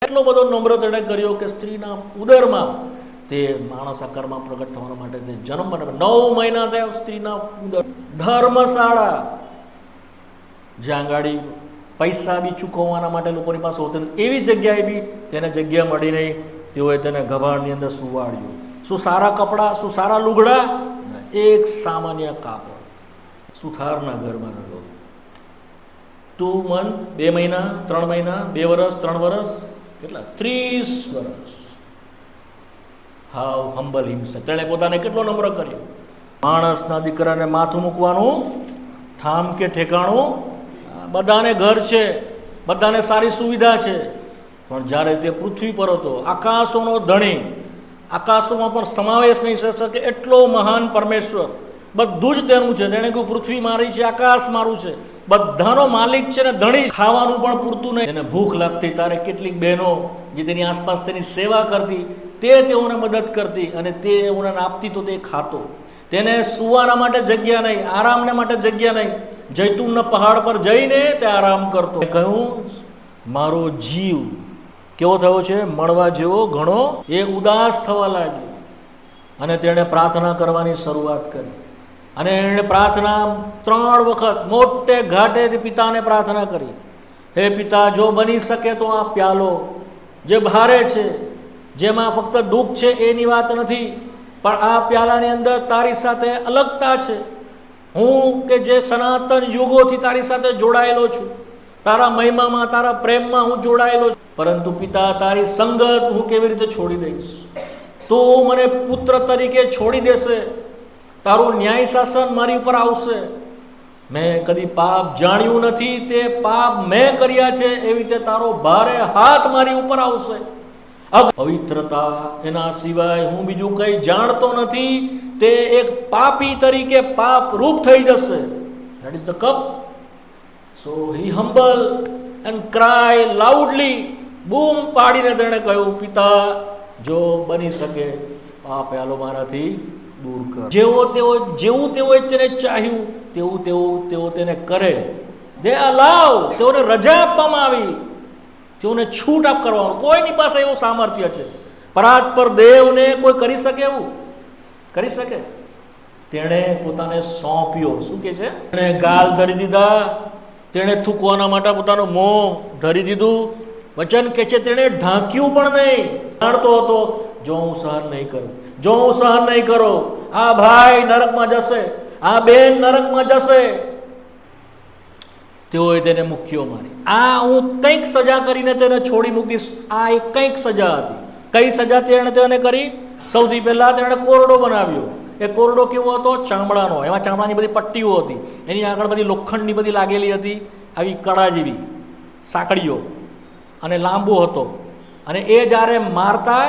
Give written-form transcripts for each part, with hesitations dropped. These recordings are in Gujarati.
એટલો બધો નમ્ર તેણે કર્યો કે સ્ત્રીના ઉદરમાં તે માણસ આકારમાં પ્રગટ થવા માટે તે જન્મ બને 9 મહિના થયા સ્ત્રીના ઉદર. ધર્મશાળા જ્યાં ગાડી પૈસા બી ચૂકવવાના માટે લોકોની પાસે હોતી એવી જગ્યાએ બી તેને જગ્યા મળી નહીં. તેઓએ તેને ગભાણની અંદર સુવાડ્યું. શું સારા કપડાં, શું સારા લુગડા, એક સામાન્ય કાપડ. સુથારના ઘરમાં રહ્યો 2 મંથ, 2 મહિના, 3 મહિના, 2 વર્ષ, 3 વર્ષ, કેટલા 30 વર્ષ. હાવ હમ્બલ હિમસેલ્ફ. તેણે પોતાને કેટલો નમ્ર કર્યો. માણસના દીકરાને માથું મૂકવાનું ઠામ કે ઠેકાણું. બધાને ઘર છે, બધાને સારી સુવિધા છે, પણ જ્યારે તે પૃથ્વી પર હતો, આકાશોનો ધણી, આકાશોમાં પણ સમાવેશ નહીં થઈ શકે એટલો મહાન પરમેશ્વર, બધું જ તેનું છે. તેણે કહ્યું પૃથ્વી મારી છે, આકાશ મારું છે, બધાનો માલિક છે ને ધણી. ખાવાનું પણ પૂરતું નહીં. એને ભૂખ લાગતી તારે કેટલીક બહેનો જે તેની આસપાસ તેની સેવા કરતી, તે તેઓને મદદ કરતી અને તે તેઓને આપતી તો તે ખાતો. તેને સુવાના માટે જગ્યા નહીં, આરામને માટે જગ્યા નહીં. જૈતુનના પહાડ પર જઈને તે આરામ કરતો. કહ્યું મારો જીવ કેવો થયો છે, મળવા જેવો ઘણો. એ ઉદાસ થવા લાગ્યો અને તેણે પ્રાર્થના કરવાની શરૂઆત કરી. અને એણે પ્રાર્થના 3 વખત મોટે ઘાટે પિતાને પ્રાર્થના કરી. હે પિતા, જો બની શકે તો આ પ્યાલો જે ભારે છે, જેમાં ફક્ત દુઃખ છે એની વાત નથી, પણ આ પ્યાલાની અંદર તારી સાથે અલગતા છે. હું કે જે સનાતન યુગોથી તારી સાથે જોડાયેલો છું, તારા મહિમામાં, તારા પ્રેમમાં હું જોડાયેલો છું, પરંતુ પિતા તારી સંગત હું કેવી રીતે છોડી દઈશ? તું મને પુત્ર તરીકે છોડી દેશે, તારું ન્યાય શાસન મારી ઉપર આવશે. મેં કદી પાપ જાણ્યું નથી, તે પાપ મેં કર્યા છે, એવી રીતે તારો ભારે હાથ મારી ઉપર આવશે. પવિત્રતા એના સિવાય હું બીજું કંઈ જાણતો નથી. તે એક પાપી તરીકે પાપ રૂપ થઈ જશે. That is the cup. So he humble and cry loudly. બૂમ પાડીને તેણે કહ્યું, પિતા, જો બની શકે આ પ્યાલો મારાથી દૂર કર. જેવું તેઓએ તેને ચાહ્યું તેઓ તેને કરે. They allow. તેઓને રજા આપવામાં આવી, તેઓને છૂટ કરવામાં. કોઈની પાસે એવું સામર્થ્ય છે પરાત્પર દેવને કોઈ કરી શકે? એવું કરી શકે? તેણે પોતાને સોંપ્યો. શું કે છે? તેણે ગાલ ધરી દીધા, તેણે થૂકવાના માટે પોતાનું મોં ધરી દીધું. વચન કે છે તેણે ઢાંક્યું પણ નહીં. જાણતો હતો જો હું સહન નહીં કરું, જો હું સહન નહીં કરું, આ ભાઈ નરકમાં જશે, આ બેન નરકમાં જશે. તેઓએ તેને મુખ્યો મારી. આ હું કંઈક સજા કરીને તેને છોડી મૂકીશ. આ એક કંઈક સજા હતી. કઈ સજા તેણે તેને કરી? સૌથી પહેલા તેણે કોરડો બનાવ્યો. એ કોરડો કેવો હતો? ચામડાનો. એમાં ચામડાની બધી પટ્ટીઓ હતી, એની આગળ બધી લોખંડની બધી લાગેલી હતી, આવી કડા જેવી સાંકળીઓ, અને લાંબો હતો. અને એ જ્યારે મારતા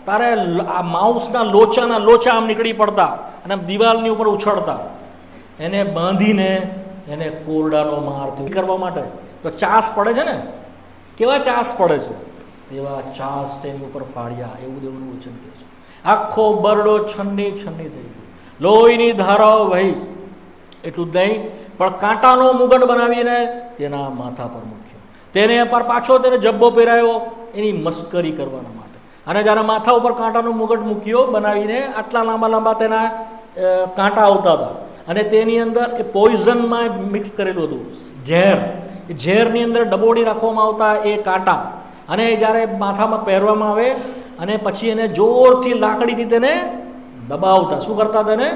ત્યારે આ માઉસના લોચા આમ નીકળી પડતા અને દિવાલની ઉપર ઉછળતા. એને બાંધીને એને કોરડાનો માર કરવા માટે તો ચાસ પડે છે ને, કેવા ચાસ પડે છે તેવા ચાસ તેની ઉપર પાડ્યા. એવું દેવનું વચન કહે છે. આખો બરડો છન્ની થઈ ગયો, લોહીની ધારાઓ વહી. એટલું જ નહીં, પણ કાંટાનો મુગટ બનાવીને તેના માથા પર મૂક્યો. તેને પર પાછો તેને જબ્બો પહેરાયો એની મસ્કરી કરવાના માટે. અને જ્યારે માથા ઉપર કાંટાનો મુગટ મૂક્યો બનાવીને, આટલા લાંબા તેના કાંટા આવતા હતા, અને તેની અંદર એ પોઈઝનમાં મિક્સ કરેલું હતું, ઝેર. એ ઝેરની અંદર ડબોડી રાખવામાં આવતા એ કાંટા. અને જ્યારે માથામાં પહેરવામાં આવે અને પછી એને જોરથી લાકડીથી તેને દબાવતા. શું કરતા? તેને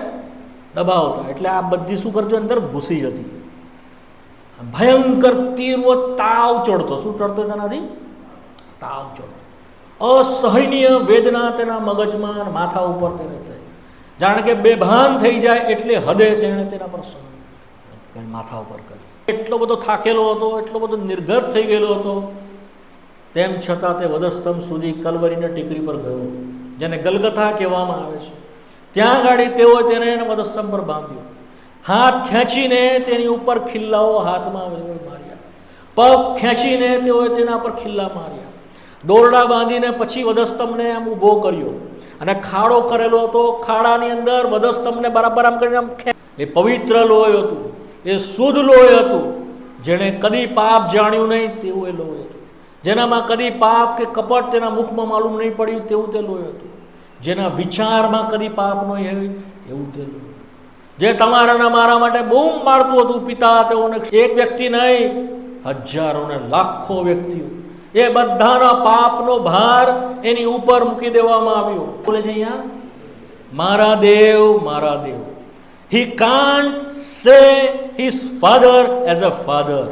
દબાવતા. એટલે આ બધી શું કરજો, અંદર ઘૂસી જતી. ભયંકર તીવ્ર તાવ ચડતો. શું ચડતો તેનાથી? તાવ ચડતો. અસહનીય વેદના તેના મગજમાં, માથા ઉપર તેને થઈ. જાણે કે બેભાન થઈ જાય એટલે હદે તેણે તેના પર માથા ઉપર કરી. એટલો બધો થાકેલો હતો, એટલો બધો નિર્ગત થઈ ગયેલો હતો, તેમ છતાં તે વધસ્તંભ સુધી કલવરીને ટેકરી પર ગયો, જેને ગલગથા કહેવામાં આવે છે. ત્યાં ગાડી તેઓએ તેને વધસ્તંભ પર બાંધ્યો. હાથ ખેંચીને તેની ઉપર ખિલ્લાઓ હાથમાં માર્યા. પગ ખેંચીને તેઓએ તેના પર ખિલ્લા માર્યા. દોરડા બાંધીને પછી વધસ્તંભને આમ ઊભો કર્યો અને ખાડો કરેલો હતો. ખાડાની અંદર વધસ્તંભને બરાબર આમ કરીને એ પવિત્ર લોહી હતું, એ શુદ્ધ લોહી હતું, જેણે કદી પાપ જાણ્યું નહીં તેવું એ લોહી હતું. જેનામાં કદી પાપ કે કપટ તેના મુખમાં માલુમ નહીં પડ્યું તેવું તે લોહી હતું. જેના વિચારમાં કદી પાપ ન હોય એવું તે લોહી. જે તમારા મારા માટે બૂમ પાડતું હતું, પિતા તેઓને એક વ્યક્તિ નહીં, હજારો ને લાખો વ્યક્તિઓ, એ બધાના પાપનો ભાર એની ઉપર મૂકી દેવામાં આવ્યો. બોલે છે અહીંયા, મારા દેવ, મારા દેવ. He can't say his father as a father.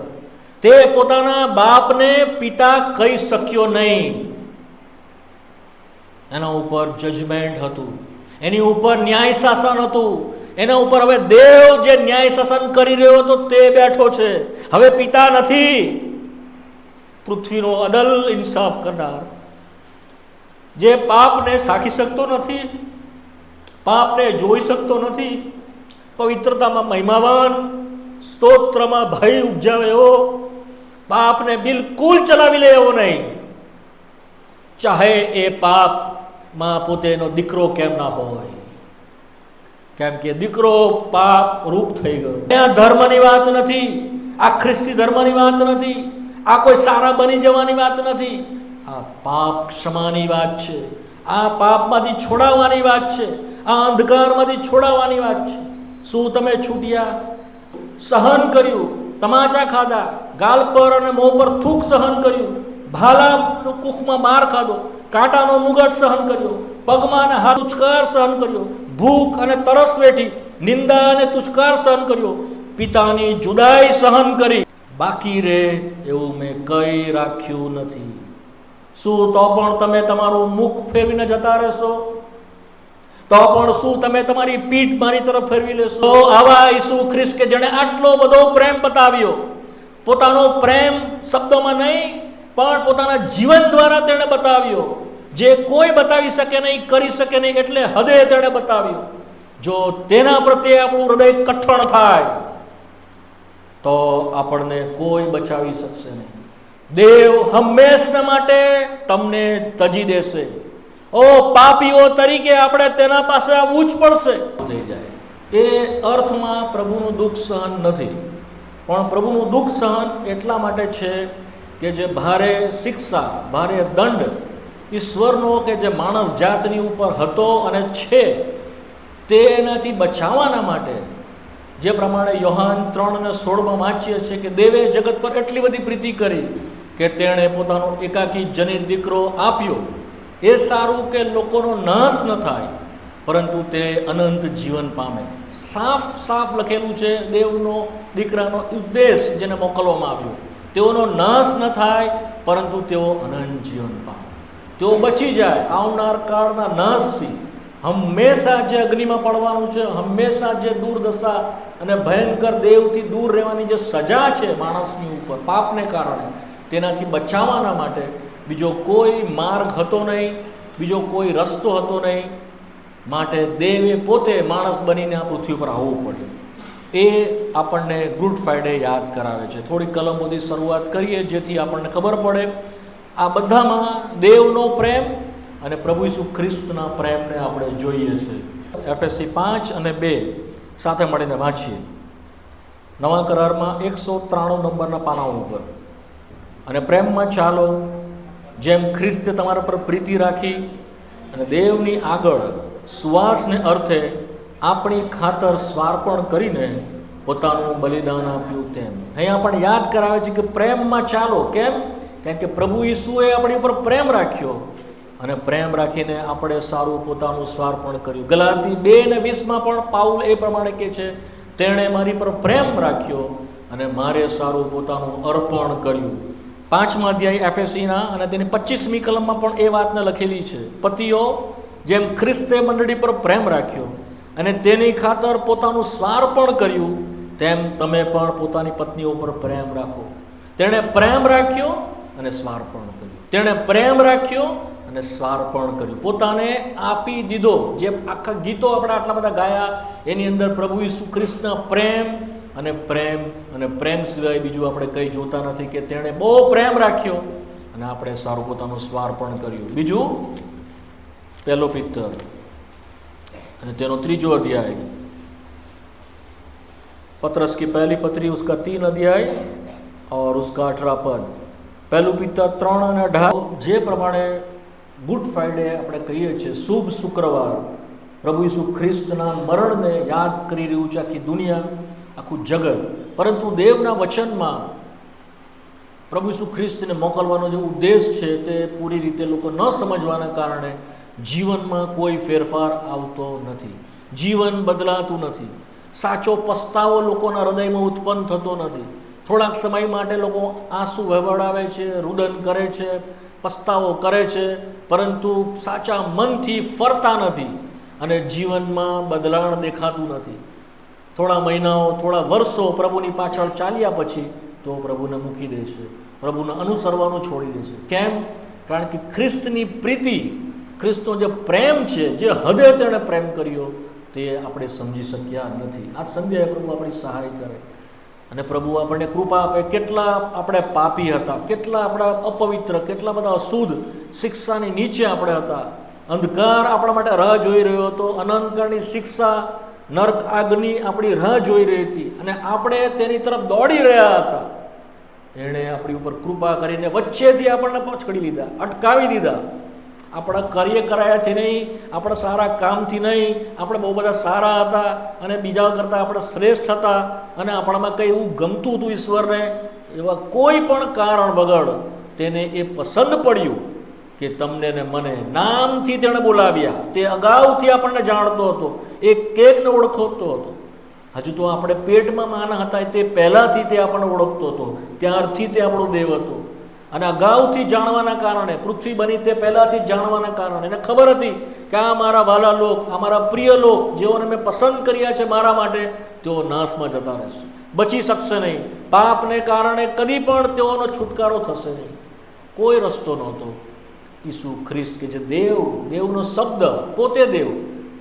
તે પોતાના બાપને પિતા કહી શક્યો નહીં. એના ઉપર જજમેન્ટ હતું, એની ઉપર ન્યાય શાસન હતું. એના ઉપર હવે દેવ જે ન્યાય શાસન કરી રહ્યો હતો તે બેઠો છે. હવે પિતા નથી, પૃથ્વીનો અદલ ઇન્સાફ કરનાર, જે પાપને સાખી શકતો નથી, પાપને જોઈ શકતો નથી, પવિત્રતામાં મહિમાવાન, સ્તોત્રમાં ભય ઉપજાવે એવો, પાપને બિલકુલ ચલાવી લે એવો નહીં, ચાહે એ પાપમાં પોતે એનો દીકરો કેમ ના હોય. કેમ કે દીકરો પાપ રૂપ થઈ ગયો. આ ધર્મની વાત નથી, આ ખ્રિસ્તી ધર્મની વાત નથી, આ કોઈ સારા બની જવાની વાત નથી. આ પાપ ક્ષમાની વાત છે, આ પાપમાંથી છોડાવવાની વાત છે, આ અંધકારમાંથી છોડાવવાની વાત છે. શું તમે છૂટ્યા? સહન કર્યું, તમાચા ખાધા, ગાલ પર અને મોં પર થૂક સહન કર્યું, ભાલાનો કુખમાં માર ખાધો, કાંટાનો મુગટ સહન કર્યો, પગમાં અને હાથ તુચકાર સહન કર્યો, ભૂખ અને તરસ વેઠી, નિંદા અને તુચકાર સહન કર્યો, પિતાની જુદાઈ સહન કરી, બાકી રે એવું મેં કઈ રાખ્યું નથી. શું તો પણ તમે તમારું મુખ ફેરવીને જતા રહેશો? તો પણ શું તમે તમારી પીઠ મારી તરફ ફેરવી લેશો? આવા ઈસુ ખ્રિસ્ત કે જેણે આટલો બધો પ્રેમ બતાવ્યો, પોતાનો પ્રેમ શબ્દોમાં નહીં પણ પોતાના જીવન દ્વારા તેણે બતાવ્યો, જે કોઈ બતાવી શકે નહીં, કરી શકે નહીં, એટલે હદે તેણે બતાવ્યો. જો તેના પ્રત્યે આપણું હૃદય કઠણ થાય તો આપણને કોઈ બચાવી શકશે નહીં. દેવ હંમેશના માટે તમને તજી દેશે. ઓ પાપીઓ તરીકે આપણે તેના પાસે આવવું જ પડશે. થઈ જાય એ અર્થમાં પ્રભુનું દુઃખ સહન નથી, પણ પ્રભુનું દુઃખ સહન એટલા માટે છે કે જે ભારે શિક્ષા, ભારે દંડ ઈશ્વરનો કે જે માણસ જાતની ઉપર હતો અને છે તેનાથી બચાવવાના માટે, જે પ્રમાણે યોહાન 3:16 વાંચીએ છીએ કે દેવે જગત પર એટલી બધી પ્રીતિ કરી કે તેણે પોતાનો એકાકી જનિત દીકરો આપ્યો. એ સારું કે લોકોનો નાશ ન થાય પરંતુ તે અનંત જીવન પામે. સાફ સાફ લખેલું છે દેવનો દીકરાનો ઉદ્દેશ જેને મોકલવામાં આવ્યો, તેઓનો નાશ ન થાય પરંતુ તેઓ અનંત જીવન પામે, તેઓ બચી જાય આવનાર કાળના નાશથી. હંમેશા જે અગ્નિમાં પડવાનું છે, હંમેશા જે દુર્દશા અને ભયંકર દેવથી દૂર રહેવાની જે સજા છે માણસની ઉપર પાપને કારણે, તેનાથી બચાવવાના માટે બીજો કોઈ માર્ગ હતો નહીં, બીજો કોઈ રસ્તો હતો નહીં. માટે દેવે પોતે માણસ બનીને આ પૃથ્વી પર આવવું પડ્યું. એ આપણને ગુડ ફ્રાઈડે યાદ કરાવે છે. થોડી કલમોથી શરૂઆત કરીએ જેથી આપણને ખબર પડે આ બધામાં દેવનો પ્રેમ અને પ્રભુ ઈસુ ખ્રિસ્તના પ્રેમને આપણે જોઈએ છીએ. એફએસસી 5 અને 2 સાથે મળીને વાંચીએ. નવા કરારમાં 193 નંબરના પાના ઉપર. અને પ્રેમમાં ચાલો જેમ ખ્રિસ્તે તમારા પર પ્રીતિ રાખી અને દેવની આગળ સુવાસને અર્થે આપણી ખાતર સ્વાર્પણ કરીને પોતાનું બલિદાન આપ્યું તેમ. અહીંયા પણ યાદ કરાવે છે કે પ્રેમમાં ચાલો. કેમ? કારણ કે પ્રભુ ઈસુએ આપણી ઉપર પ્રેમ રાખ્યો અને પ્રેમ રાખીને આપણે સારું પોતાનું સ્વાર્પણ કર્યું. ગલાતી 2:20 પણ પાઉલ એ પ્રમાણે કહે છે, તેણે મારી પર પ્રેમ રાખ્યો અને મારે સારું પોતાનું અર્પણ કર્યું. 5મા અધ્યાય એફએસસીના અને તેની 25મી કલમમાં પણ એ વાતને લખેલી છે. પતિઓ, જેમ ખ્રિસ્તે મંડળી પર પ્રેમ રાખ્યો અને તેની ખાતર પોતાનું સ્વાર્પણ કર્યું, તેમ તમે પણ પોતાની પત્નીઓ પર પ્રેમ રાખો. તેણે પ્રેમ રાખ્યો અને સ્વાર્પણ કર્યું. તેણે પ્રેમ રાખ્યો અને સ્વાર્પણ કર્યું, પોતાને આપી દીધો. જે આખા ગીતો આપણે આટલા બધા ગાયા એની અંદર પ્રભુ ઈસુ ખ્રિસ્તના પ્રેમ અને પ્રેમ અને પ્રેમ સિવાય બીજું આપણે કંઈ જોતા નથી કે તેણે બહુ પ્રેમ રાખ્યો અને આપણે સારું પોતાનું સ્વાર્પણ કર્યું. બીજું 1 પિત્તર અને તેનો 3જો અધ્યાય, पत्रस की पहली पत्री उसका 3 अध्याय और उसका 18 पद. પહેલું પિત્તર 3:18 જે પ્રમાણે ગુડ ફ્રાઈડે આપણે કહીએ છીએ, શુભ શુક્રવાર, પ્રભુ ઈસુ ખ્રિસ્તના મરણને યાદ કરી રહ્યું છે આખી દુનિયા, આખું જગત. પરંતુ દેવના વચનમાં પ્રભુ ઈસુ ખ્રિસ્તને મોકલવાનો જે ઉદ્દેશ છે તે પૂરી રીતે લોકો ન સમજવાના કારણે જીવનમાં કોઈ ફેરફાર આવતો નથી, જીવન બદલાતું નથી, સાચો પસ્તાવો લોકોના હૃદયમાં ઉત્પન્ન થતો નથી. થોડાક સમય માટે લોકો આંસુ વહેવડાવે છે, રુદન કરે છે, પસ્તાવો કરે છે, પરંતુ સાચા મનથી ફરતા નથી અને જીવનમાં બદલાણ દેખાતું નથી. થોડા મહિનાઓ, થોડા વર્ષો પ્રભુની પાછળ ચાલ્યા પછી તો પ્રભુને મૂકી દે છે, પ્રભુને અનુસરવાનું છોડી દે છે. કેમ? કારણ કે ખ્રિસ્તની પ્રીતિ, ખ્રિસ્તનો જે પ્રેમ છે, જે હદે તેણે પ્રેમ કર્યો તે આપણે સમજી શક્યા નથી. આ સંધ્યાએ પ્રભુ આપણી સહાય કરે અને પ્રભુ આપણને કૃપા આપે. કેટલા આપણે પાપી હતા, કેટલા આપણા અપવિત્ર, કેટલા બધા અશુદ્ધ, શિક્ષાની નીચે આપણે હતા, અંધકાર આપણા માટે રાહ જોઈ રહ્યો હતો, અનંતકાળની શિક્ષા, નર્ક આગની આપણી રાહ જોઈ રહી હતી અને આપણે તેની તરફ દોડી રહ્યા હતા. એણે આપણી ઉપર કૃપા કરીને વચ્ચેથી આપણને પછડી લીધા, અટકાવી દીધા. આપણા કાર્ય કરાયાથી નહીં, આપણા સારા કામથી નહીં, આપણે બહુ બધા સારા હતા અને બીજા કરતાં આપણે શ્રેષ્ઠ હતા અને આપણામાં કંઈ એવું ગમતું હતું ઈશ્વરને, એવા કોઈ પણ કારણ વગર તેને એ પસંદ પડ્યું કે તમને ને મને નામથી તેણે બોલાવ્યા. તે અગાઉથી આપણને જાણતો હતો, એક એકને ઓળખતો હતો. હજુ તો આપણે પેટમાં માના હતા તે પહેલાંથી તે આપણને ઓળખતો હતો, ત્યારથી તે આપણો દેવ હતો. અને અગાઉથી જાણવાના કારણે, પૃથ્વી બની તે પહેલાંથી જાણવાના કારણે એને ખબર હતી કે આ મારા વાલા લોક, આ મારા પ્રિય લોક, જેઓને મેં પસંદ કર્યા છે મારા માટે, તેઓ નાશમાં જતા રહેશે, બચી શકશે નહીં. પાપને કારણે કદી પણ તેઓનો છુટકારો થશે નહીં. કોઈ રસ્તો નહોતો. ઈસુ ખ્રિસ્ત કે જે દેવનો શબ્દ, પોતે દેવ,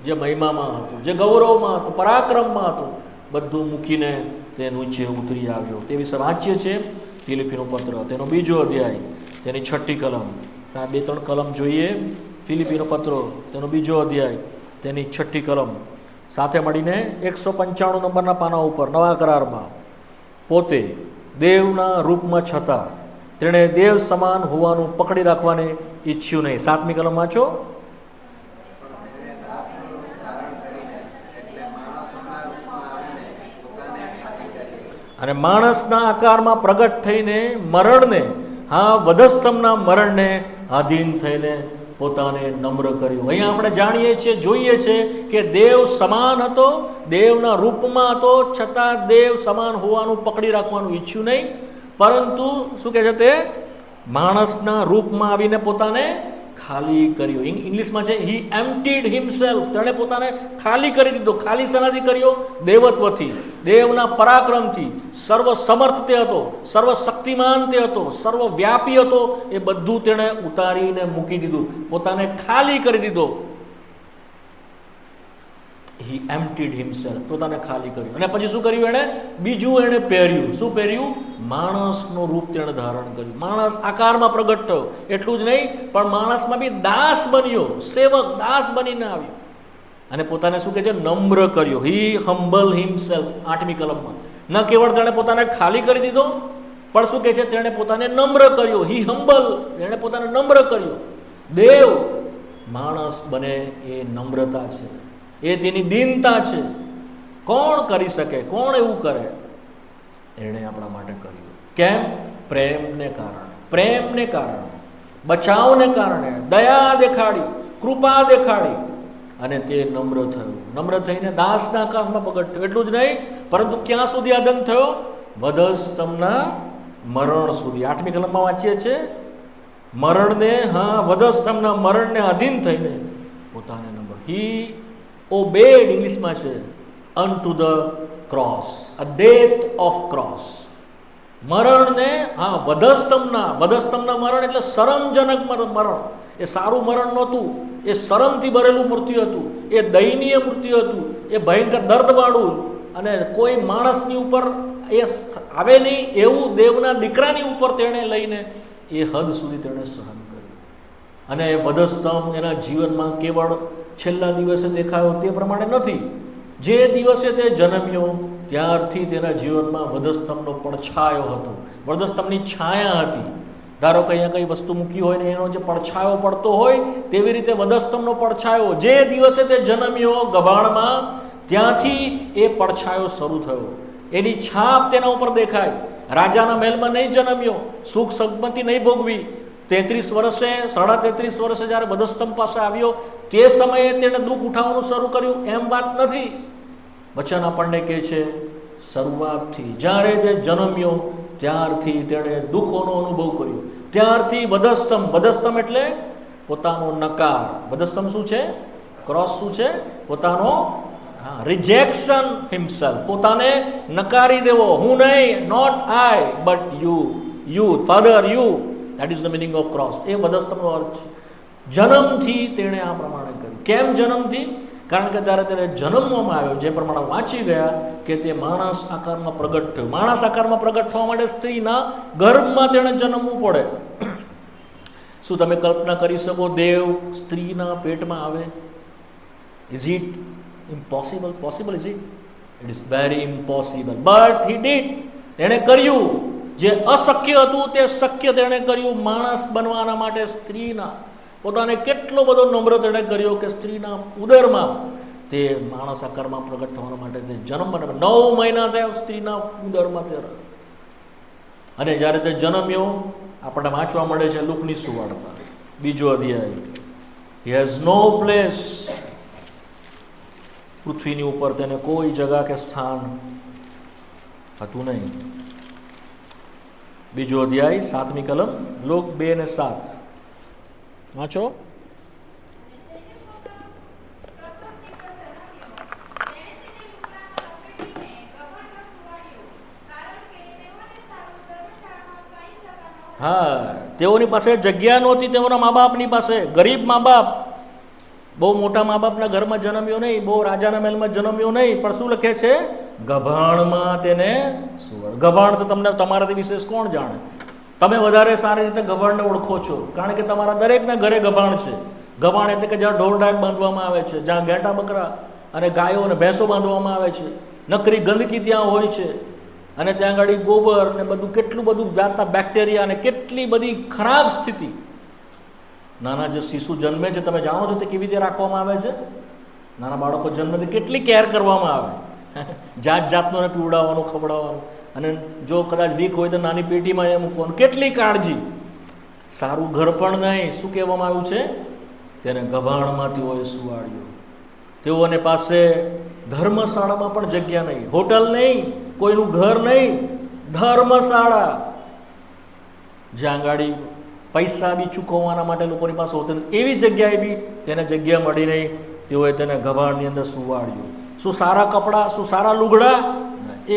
જે મહિમામાં હતું, જે ગૌરવમાં હતું, પરાક્રમમાં હતું, બધું મૂકીને તે નીચે ઉતરી આવ્યો. તે વિશે વાંચીએ છીએ ફિલિપીનું પત્ર, તેનો 2 અધ્યાય, તેની 6ઠી કલમ. ત્યાં 2-3 કલમ જોઈએ. ફિલિપીનો પત્ર, તેનો 2 અધ્યાય, તેની 6ઠી કલમ. સાથે મળીને 195 નંબરના પાના ઉપર નવા કરારમાં પોતે દેવના રૂપમાં છતાં તેણે દેવ સમાન હોવાનું પકડી રાખવાને ઈચ્છ્યું નહીં. 7મી કલમ વાંચો. અને માણસના આકારમાં પ્રગટ થઈને મરણને, હા વધસ્તંભના મરણને આધીન થઈને પોતાને નમ્ર કર્યું. અહીંયા આપણે જાણીએ છીએ, જોઈએ છે કે દેવ સમાન હતો, દેવના રૂપમાં હતો, છતાં દેવ સમાન હોવાનું પકડી રાખવાનું ઈચ્છ્યું નહીં, પરંતુ શું કહે છે, તે માણસના રૂપમાં આવીને પોતાને ખાલી કર્યો. ઇંગ્લિશમાં છે હી એમ્પ્ટીડ હિમસેલ્ફ. તેણે પોતાને ખાલી કરી દીધો. ખાલી શેનાથી કર્યો? દેવત્વથી, દેવના પરાક્રમથી. સર્વ સમર્થ તે હતો, સર્વ શક્તિમાન તે હતો, સર્વવ્યાપી હતો. એ બધું તેણે ઉતારીને મૂકી દીધું, પોતાને ખાલી કરી દીધો. હી એમ્પ્ટીડ હિમસેલ્ફ, પોતાને ખાલી કર્યું. અને પછી શું કર્યું એણે? બીજું એણે પહેર્યું. શું પહેર્યું? માણસનું રૂપ તેણે ધારણ કર્યું. માણસ આકારમાં પ્રગટ થયો. એટલું જ નહીં, પણ માણસમાં બી દાસ બન્યો, સેવક, દાસ બનીને આવ્યો અને પોતાને શું કહે છે? નમ્ર કર્યો. હી હમ્બલ હિમસેલ્ફ. 8મી કલમમાં ન કેવળ તેણે પોતાને ખાલી કરી દીધો, પણ શું કહે છે? તેણે પોતાને નમ્ર કર્યો. હી હમ્બલ, એણે પોતાને નમ્ર કર્યો. દેવ માણસ બને એ નમ્રતા છે, એ તેની દીનતા છે. કોણ કરી શકે? કોણ એવું કરે? એણે આપણા માટે કર્યું. કેમ? પ્રેમને કારણે. પ્રેમને કારણે, બચાવને કારણે દયા દેખાડી, કૃપા દેખાડી અને તે નમ્ર થયો. નમ્ર થઈને દાસના આકાશમાં પ્રગટ્યો. એટલું જ નહીં, પરંતુ ક્યાં સુધી આધીન થયો? વધસ્તંભના મરણ સુધી. 8મી કલમમાં વાંચીએ છીએ, મરણને, હા વધસ્તંભના મરણને આધીન થઈને પોતાને નમ્ર. હી obeyed, ઇંગ્લિશમાં છે, unto the cross, a death of cross. મરણને, હા વધસ્તંભના મરણ એટલે શરમજનક મરણ. એ સારું મરણ નહોતું, એ શરમથી ભરેલું મૃત્યુ હતું, એ દયનીય મૃત્યુ હતું, એ ભયંકર દર્દવાળું, અને કોઈ માણસની ઉપર એ આવે નહીં એવું દેવના દીકરાની ઉપર તેણે લઈને એ હદ સુધી તેણે સહન કર્યું. અને વધસ્તંભ એના જીવનમાં કેવળ છેલ્લા દિવસે દેખાયો તે પ્રમાણે નથી. જે દિવસે તે જન્મ્યો ત્યારથી તેના જીવનમાં વધસ્તંભનો પડછાયો હતો, વધસ્તંભની છાયા હતી. ધારો કે અહીંયા કઈ વસ્તુ મૂકી હોય ને એનો જે પડછાયો પડતો હોય તેવી રીતે વધસ્તંભનો પડછાયો જે દિવસે તે જન્મ્યો ગભાણમાં ત્યાંથી એ પડછાયો શરૂ થયો, એની છાપ તેના ઉપર દેખાય. રાજાના મહેલમાં નહીં જન્મ્યો, સુખ સગમતી નહીં ભોગવી. 33 વર્ષે 33.5 વર્ષે જ્યારે વધસ્તંભ પાસે આવ્યો તે સમયે તેણે દુઃખ ઉઠાવવાનું શરૂ કર્યું એમ વાત નથી. વચન આપણને કહે છે શરૂઆતથી જ્યારે તે જન્મ્યો ત્યારથી તેણે દુઃખોનો અનુભવ કર્યો. ત્યારથી વધસ્તંભ એટલે પોતાનો નકાર. વધસ્તંભ શું છે? ક્રોસ શું છે? પોતાનો રિજેક્શન હિમસેલ્ફ, પોતાને નકારી દેવો. હું નહીં, not I but you father you. That is the meaning of cross. એ વધસ્તંભનો અર્થ છે. જન્મથી તેણે આ પ્રમાણે કર્યું. કેમ જન્મથી? કારણ કે ત્યારે તેને જન્મવામાં આવ્યો, જે પ્રમાણે વાંચી ગયા કે તે માણસ આકારમાં પ્રગટ થયો. માણસ આકારમાં પ્રગટ થવા માટે સ્ત્રીના ગર્ભમાં તેણે જન્મવું પડે. શું તમે કલ્પના કરી શકો દેવ સ્ત્રીના પેટમાં આવે? Is it impossible? Possible is it? It is very impossible, but he did. એણે કર્યું જે અશક્ય હતું તે શક્ય તેણે કર્યું. માણસ બનવાના માટે સ્ત્રીના પોતાને કેટલો બધો નમ્ર તેણે કર્યો કે સ્ત્રીના ઉદરમાં તે માણસ આકારમાં પ્રગટ થવા માટે તે જન્મ બને. 9 મહિના થયા સ્ત્રીના ઉદરમાં તે રહ્યો. અને જ્યારે તે જન્મ્યો આપણને વાંચવા મળે છે લુકની સુવાર્તા 2 અધ્યાય. He has no place. પૃથ્વીની ઉપર તેને કોઈ જગા કે સ્થાન હતું નહીં. 2 અધ્યાય 7મી કલમ, લુક 2 અને 7 વાંચો. હા, તેઓની પાસે જગ્યા નહોતી. તેઓના મા બાપની પાસે, ગરીબ મા બાપ, બહુ મોટા મા બાપના ઘરમાં જન્મ્યો નહીં, બહુ રાજાના મહેલમાં જન્મ્યો નહીં, પણ શું લખે છે? ગભાણમાં તેને સુવડ. ગભાણ તો તમને તમારાથી વિશેષ કોણ જાણે? તમે વધારે સારી રીતે ગભાણને ઓળખો છો, કારણ કે તમારા દરેકના ઘરે ગભાણ છે. ગભાણ એટલે કે જ્યાં ઢોર ઢાક બાંધવામાં આવે છે, જ્યાં ઘેટા બકરા અને ગાયો અને ભેંસો બાંધવામાં આવે છે. નકરી ગંદકી ત્યાં હોય છે અને ત્યાં આગળ ગોબર ને બધું, કેટલું બધું જાતના બેક્ટેરિયા અને કેટલી બધી ખરાબ સ્થિતિ. નાના જે શિશુ જન્મે છે તમે જાણો છો તે કેવી રીતે રાખવામાં આવે છે? નાના બાળકો જન્મે કેટલી કેર કરવામાં આવે, જાત જાતનું પીવડાવવાનું, ખવડાવવાનું, અને જો કદાચ વીક હોય તો નાની પેટીમાં એ મૂકવાનું, કેટલી કાળજી. સારું ઘર પણ નહીં. શું કહેવામાં આવ્યું છે? તેને ગભાણમાં તેઓએ સુવાડ્યો. તેઓને પાસે ધર્મશાળામાં પણ જગ્યા નહીં, હોટલ નહીં, કોઈનું ઘર નહીં, ધર્મશાળા જ્યાં ગાડી પૈસા બી ચૂકવવાના માટે લોકોની પાસે હોતી નથી, એવી જગ્યાએ બી તેને જગ્યા મળી નહીં. તેઓએ તેને ગભાણની અંદર સુવાડ્યો. શું સારા કપડાં, શું સારા લુગડા?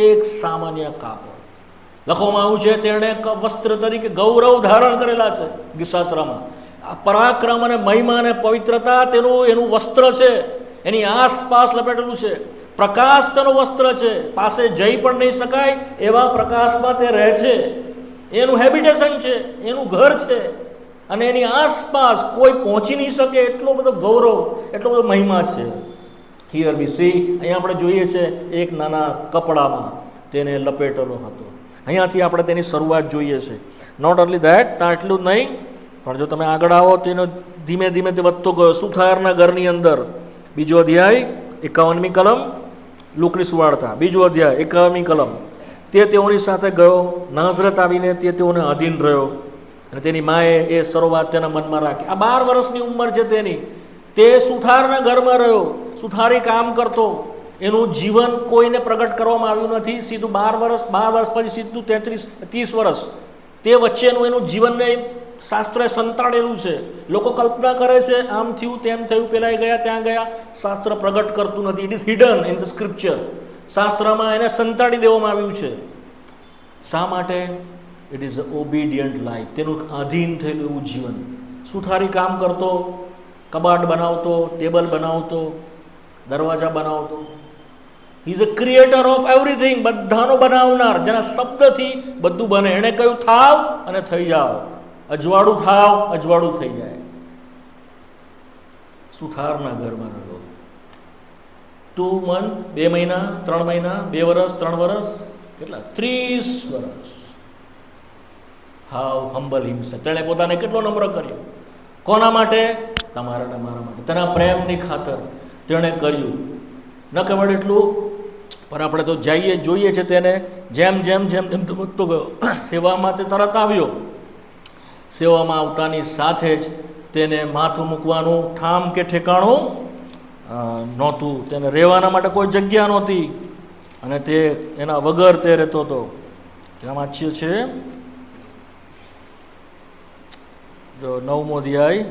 એક સામાન્ય કાપડ. લખવામાં આવ્યું છે તેણે વસ્ત્ર તરીકે ગૌરવ ધારણ કરેલા છે. ગીતશાસ્ત્રમાં પરાક્રમ અને મહિમા અને પવિત્રતા એનું વસ્ત્ર છે, એની આસપાસ લપેટેલું છે. પ્રકાશ તેનું વસ્ત્ર છે, પાસે જઈ પણ નહીં શકાય એવા પ્રકાશમાં તે રહે છે. એનું હેબિટેશન છે, એનું ઘર છે, અને એની આસપાસ કોઈ પહોંચી નહીં શકે એટલો બધો ગૌરવ, એટલો બધો મહિમા છે. હિયર બી સી, અહીંયા આપણે જોઈએ છે એક નાના કપડામાં તેને લપેટેલો હતો. અહીંયાથી આપણે તેની શરૂઆત જોઈએ છે. નોટ ઓનલી ધેટ, ત્યાં એટલું જ નહીં, પણ જો તમે આગળ આવો તેનો ધીમે ધીમે તે વધતો ગયો. સુથારના ઘરની અંદર 2 અધ્યાય 51મી કલમ, લુકની સુવાર્તા 2 અધ્યાય 51મી કલમ. તે તેઓની સાથે ગયો, નાઝરત આવીને તે તેઓને અધીન રહ્યો, અને તેની માએ એ શરૂઆત તેના મનમાં રાખી. આ 12 વર્ષની ઉંમર છે તેની. તે સુથારના ઘરમાં રહ્યો, સુથારી કામ કરતો. એનું જીવન કોઈને પ્રગટ કરવામાં આવ્યું નથી. સીધું 12 વર્ષ પછી સીધું 30 વર્ષ તે વચ્ચેનું એનું જીવનને શાસ્ત્રએ સંતાડેલું છે. લોકો કલ્પના કરે છે આમ થયું તેમ થયું, પેલા ગયા ત્યાં ગયા. શાસ્ત્ર પ્રગટ કરતું નથી. It is hidden in the scripture. શાસ્ત્રમાં એને સંતાડી દેવામાં આવ્યું છે. શા માટે? It is a obedient life. તેનું આધીન થયેલું એવું જીવન. સુથારી કામ કરતો, કબાટ બનાવતો, ટેબલ બનાવતો, દરવાજા બનાવતો. He is a creator of everything. બધાનો બનાવનાર, જેના શબ્દથી બધું બને. એણે કહ્યું થાવ અને થઈ જાઓ, અજવાળું થાવ, અજવાળું થઈ જાય. સુથારના ઘરમાં રહ્યો. 2 મંથ, 2 મહિના, 3 મહિના, 2 વર્ષ, 3 વર્ષ, કેટલા? 30 વર્ષ. How humble himself. તેણે પોતાને કેટલો નમ્ર કર્યો. કોના માટે? તમારા અને મારા માટે. તેના પ્રેમની ખાતર તેણે કર્યું. ન કેવળ એટલું, પણ આપણે તો જોઈએ છે તેને જેમ જેમ જેમ જેમ વધતો ગયો સેવામાં તે તરત આવ્યો. સેવામાં આવતાની સાથે જ તેને માથું મૂકવાનું ઠામ કે ઠેકાણું નહોતું. તેને રહેવાના માટે કોઈ જગ્યા નહોતી અને તે એના વગર તે રહેતો હતો. ત્યાં વાંચ્ય છે જો 9મો અધ્યાય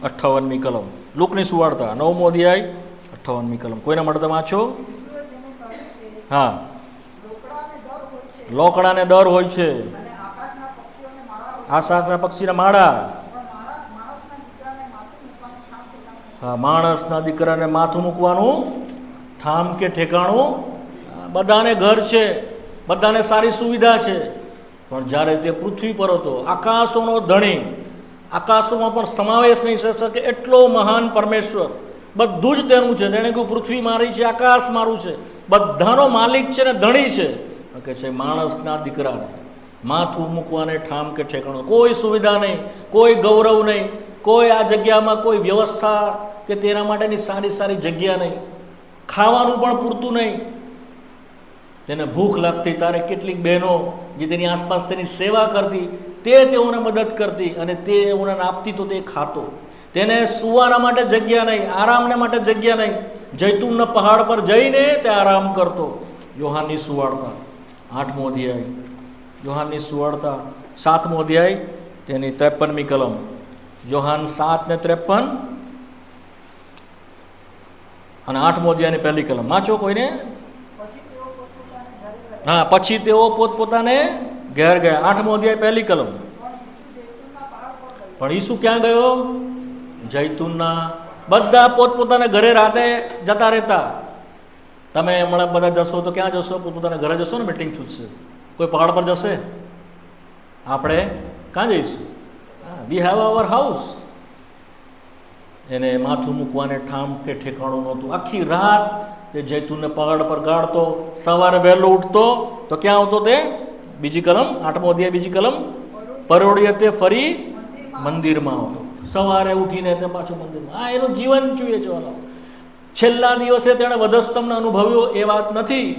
58મી કલમ, લુકની સુવાર્તા 9મો અધ્યાય 58મી કલમ. કોઈના માટે તમે વાંચો? હા, લોકડાને દર હોય છે, આકાશના પક્ષીના માળા. હા, માણસના દીકરાને માથું મૂકવાનું ઠામ કે ઠેકાણું. બધાને ઘર છે, બધાને સારી સુવિધા છે, પણ જ્યારે તે પૃથ્વી પર હતો, આકાશોનો ધણી, આકાશોમાં પણ સમાવેશ નહીં થઈ શકે એટલો મહાન પરમેશ્વર, બધું જ તેનું છે. તેણે કહ્યું પૃથ્વી મારી છે, આકાશ મારું છે, બધાનો માલિક છે ને ધણી છે. કે છે માણસના દીકરાને માથું મૂકવાને ઠામ કે ઠેકાણું. કોઈ સુવિધા નહીં, કોઈ ગૌરવ નહીં, કોઈ આ જગ્યામાં કોઈ વ્યવસ્થા કે તેના માટેની સારી સારી જગ્યા નહીં, ખાવાનું પણ પૂરતું નહીં. તેને ભૂખ લાગતી તારે કેટલીક બહેનો જે તેની આસપાસ તેની સેવા કરતી, તે તેઓને મદદ કરતી અને તેઓને આપતી તો તે ખાતો. તેને સુવાના માટે જગ્યા નહીં, આરામને માટે જગ્યા નહીં. જૈતુનના પહાડ પર જઈને તે આરામ કરતો. યોહાનની સુવાર્તા 8મો અધ્યાય, યોહાનની સુવાર્તા 7મો અધ્યાય તેની 53મી કલમ. યોહાન 7:53 અને 8મો અધ્યાયની પહેલી કલમ વાંચો કોઈને. હા, પછી તેઓ પોતપોતાને ઘેર ગયા. 8મો અધ્યાય પહેલી કલમ. પણ ઈસુ ક્યાં ગયો? જૈતુનના. બધા પોતપોતાને ઘરે રાતે જતા રહેતા. તમે હમણાં બધા જશો તો ક્યાં જશો? પોતપોતાના ઘરે જશો ને, મીટિંગ છૂટશે. કોઈ પહાડ પર જશે? આપણે ક્યાં જઈશું? We have our house. એને માથું મૂકવાને ઠામ કે ઠેકાણું નહોતું. આખી રાત તે જૈતુનને પહાડ પર ગાળતો. સવારે વહેલો ઉઠતો તો ક્યાં આવતો તે? બીજી કલમ, 8મો અધ્યાય બીજી કલમ. પરોળીએ તે ફરી મંદિરમાં આવતો. સવારે ઉઠીને તે પાછો મંદિરમાં. આ એનું જીવન જોઈએ છે. છેલ્લા દિવસે તેણે વધસ્તંભને અનુભવ્યો એ વાત નથી.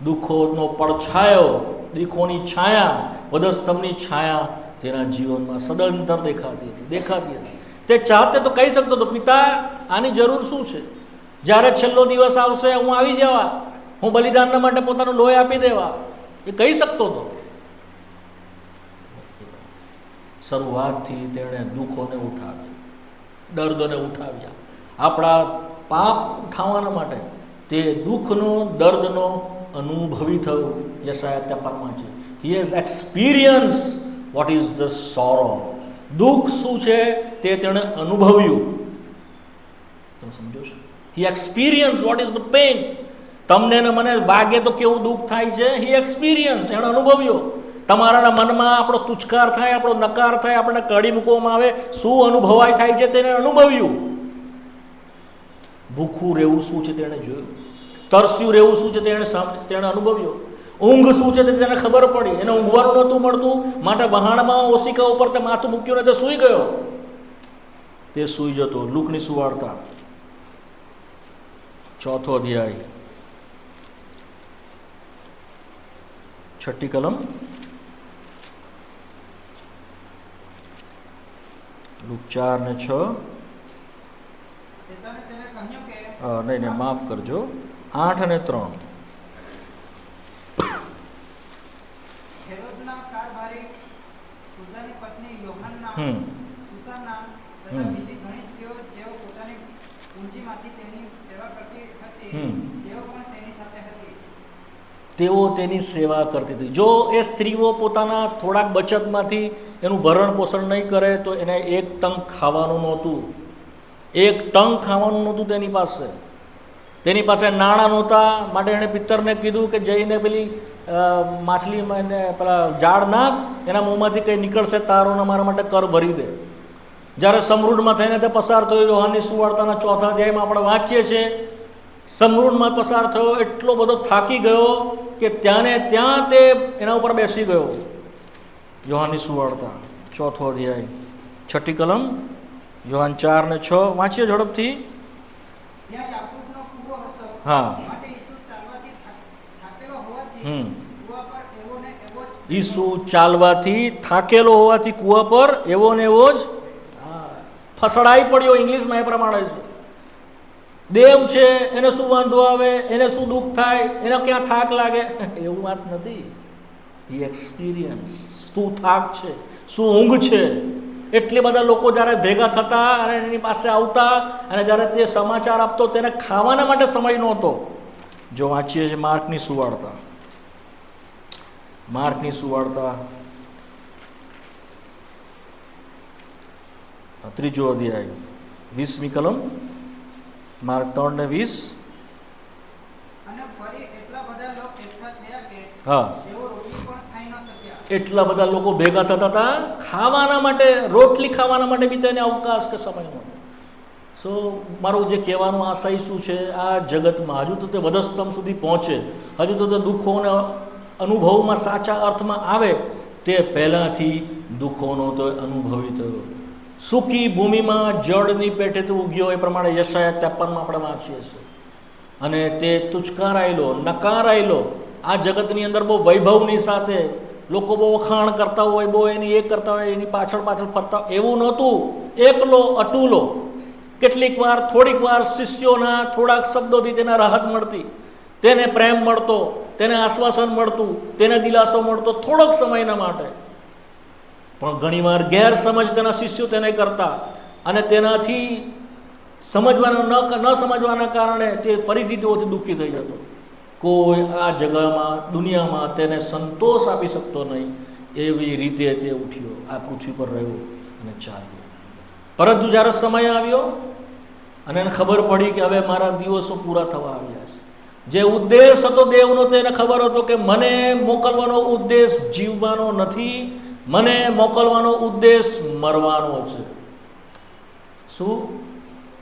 દુઃખોનો પડછાયો, દુઃખોની છાયા, વધસ્તંભની છાયા તેના જીવનમાં સદંતર દેખાતી હતી. તે ચાહતે તો કહી શકતો હતો, પિતા આની જરૂર શું છે? જ્યારે છેલ્લો દિવસ આવશે હું આવી જવા, હું બલિદાનના માટે પોતાનું લોહી આપી દેવા, એ કહી શકતો હતો. શરૂઆતથી તેણે દુઃખોને ઉઠાવ્યા, દર્દોને ઉઠાવ્યા. આપણા પાપ ઉઠાવવાના માટે તે દુઃખનો, દર્દનો અનુભવી થયો. યશાયા 53 છે. He has experience what is the sorrow. દુઃખ શું છે તે તેણે અનુભવ્યું. તમે સમજો છો? He experience what is the pain. તમને ને મને વાગે તો કેવું દુઃખ થાય છે. હી એક્સપિરિયન્સ, એણે અનુભવ્યો. તમારા મનમાં આપણો તુચ્છકાર થાય, આપણો નકાર થાય, આપણને કડી મૂકવામાં આવે, શું અનુભવાય થાય છે તેને અનુભવ્યું. ભૂખું રહેવું શું છે તેણે જોયું. તરસ્યું રહેવું શું છે તેણે અનુભવ્યો. ઊંઘ શું છે તે તેને ખબર પડી. એને ઊંઘવાનું નહોતું મળતું, માટે વહાણમાં ઓશિકા ઉપર તે માથું મૂક્યું ને તે સૂઈ ગયો. તે સૂઈ જતો. લુકની સુવાર્તા 4થો અધ્યાય 6ઠ્ઠી કલમ. લુક 4:6. નહીં, માફ કરજો, 8:3. તેઓ તેની સેવા કરતી હતી. જો એ સ્ત્રીઓ પોતાના થોડાક બચતમાંથી એનું ભરણ પોષણ નહીં કરે તો એને એક ટંક ખાવાનું નહોતું. એક ટંક ખાવાનું નહોતું તેની પાસે. તેની પાસે નાણાં નહોતા, માટે એણે પિત્તરને કીધું કે જઈને પેલી માછલીમાં એને પેલા ઝાડ નાખ, એના મોંમાંથી કંઈ નીકળશે તારો ને મારા માટે કર ભરી દે. જ્યારે સમૃદ્ધમાં થઈને તે પસાર થયો. યોહાનની સુવાર્તાના 4થા અધ્યાયમાં આપણે વાંચીએ છીએ. સમૃદ્ધમાં પસાર થયો, એટલો બધો થાકી ગયો કે ત્યાં તે એના ઉપર બેસી ગયો. યોહાનની સુવાર્તા 4થો અધ્યાય 6ઠી કલમ, યોહાન 4:6 વાંચીએ ઝડપથી. હા, ઈસુ ચાલવાથી થાકેલો હોવાથી કૂવા પર એવો ને એવો જ ફસડાઈ પડ્યો. ઇંગ્લિશમાં એ પ્રમાણે છે. દેવ છે, એને શું વાંધો આવે, એને શું દુઃખ થાય, એને ક્યાં થાક લાગે, એવું વાત નથી. એ એક્સપિરિયન્સ, શું થાક છે, શું ઊંઘ છે. એટલી બધા લોકો જ્યારે ભેગા થતા અને એની પાસે આવતા અને જ્યારે તે સમાચાર આપતો, તેને ખાવાના માટે સમય નહોતો. જો વાંચીએ છીએ માર્કની સુવાર્તા 3જો અધ્યાય 20મી કલમ, માર્ક 3:20. હા, એટલા બધા લોકો ભેગા થતા હતા ખાવાના માટે, રોટલી ખાવાના માટે બી તેને અવકાશ કે સમય નહોતો. સો મારું જે કહેવાનું આશય શું છે, આ જગતમાં હજુ તો તે વધસ્તંભ સુધી પહોંચે, હજુ તો તે દુઃખોને અનુભવમાં સાચા અર્થમાં આવે, તે પહેલાંથી દુઃખોનો તો અનુભવી થયો. સૂકી ભૂમિમાં જળની પેટે તો ઉગ્યો, એ પ્રમાણે યશાયા 53માં આપણે વાંચીએ છીએ. અને તે તુચકારાયેલો, નકારાયેલો. આ જગતની અંદર બહુ વૈભવની સાથે લોકો બહુ વખાણ કરતા હોય, બહુ એની એ કરતા હોય, એની પાછળ ફરતા, એવું નહોતું. એકલો અટુલો. કેટલીક વાર, થોડીક વાર શિષ્યોના થોડાક શબ્દોથી તેને રાહત મળતી, તેને પ્રેમ મળતો, તેને આશ્વાસન મળતું, તેને દિલાસો મળતો થોડોક સમયના માટે. પણ ઘણીવાર ગેરસમજ તેના શિષ્યો તેને કરતા અને તેનાથી સમજવાના ન સમજવાના કારણે તે ફરીથી તેઓથી દુઃખી થઈ જતો. કોઈ આ જગામાં, દુનિયામાં તેને સંતોષ આપી શકતો નહીં. એવી રીતે તે ઉઠ્યો, આ પૃથ્વી પર રહ્યો અને ચાલ્યો. પરંતુ જ્યારે સમય આવ્યો અને એને ખબર પડી કે હવે મારા દિવસો પૂરા થવા આવ્યા છે, જે ઉદ્દેશ હતો દેવનો, તેને ખબર હતો કે મને મોકલવાનો ઉદ્દેશ જીવવાનો નથી, મને મોકલવાનો ઉદ્દેશ મરવાનો છે. શું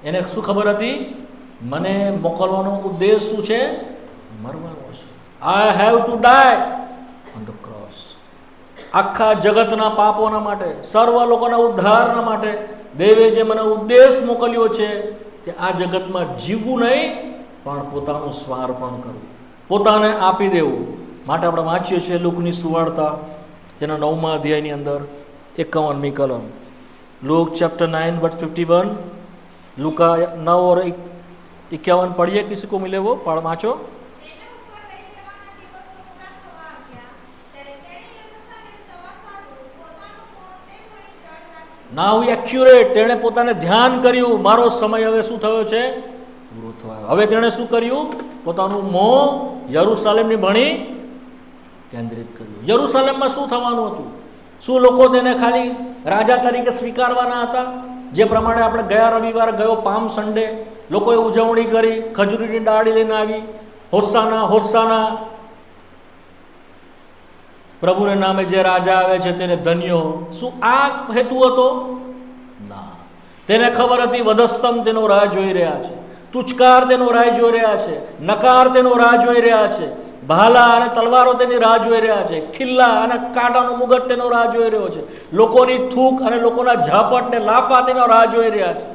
એને શું ખબર હતી? મને મોકલવાનો ઉદ્દેશ શું છે? મરવાનો છે. I have to die on the cross. આખા જગતના પાપોના માટે, સર્વ લોકોના ઉદ્ધારના માટે દેવે જે મને ઉદ્દેશ મોકલ્યો છે તે આ જગતમાં જીવવું નહીં, પણ પોતાનું સ્વાર્પણ કરવું, પોતાને આપી દેવું. માટે આપણે વાંચીએ છીએ લુકની સુવાર્તા તેના 9મા અધ્યાયની અંદર 51મી કલમ. લુક ચैप्टर 9:51. लुका 9 और 51 पढ़िए. किसी को मिले वो पढ़ वाँचो. નાઉ એક્યુરેટ. તેણે પોતાને ધ્યાન કર્યું, મારો સમય હવે શું થયો છે? પૂરો થયો. હવે તેણે શું કર્યું? પોતાનું મોં યરૂશાલેમની ભણી કેન્દ્રિત કર્યું. યરૂશાલેમમાં શું થવાનું હતું? શું લોકો તેને ખાલી રાજા તરીકે સ્વીકારવાના હતા? જે પ્રમાણે આપણે ગયા રવિવારે ગયો પામ સન્ડે, લોકોએ ઉજવણી કરી, ખજૂરીની ડાળી લઈને આવી, હોસાના હોસાના, પ્રભુને નામે જે રાજા આવે છે તેને ધન્યો. શું આ હેતુ હતો? ના. તેને ખબર હતી વધસ્તંભ તેનો રાહ જોઈ રહ્યા છે, તુચકાર તેનો રાહ જોઈ રહ્યા છે, નકાર તેનો રાહ જોઈ રહ્યા છે, ભાલા અને તલવારો તેની રાહ જોઈ રહ્યા છે, ખિલ્લા અને કાંટાનું મુગટ તેનો રાહ જોઈ રહ્યો છે, લોકોની થૂક અને લોકોના ઝાપટ ને લાફા તેનો રાહ જોઈ રહ્યા છે.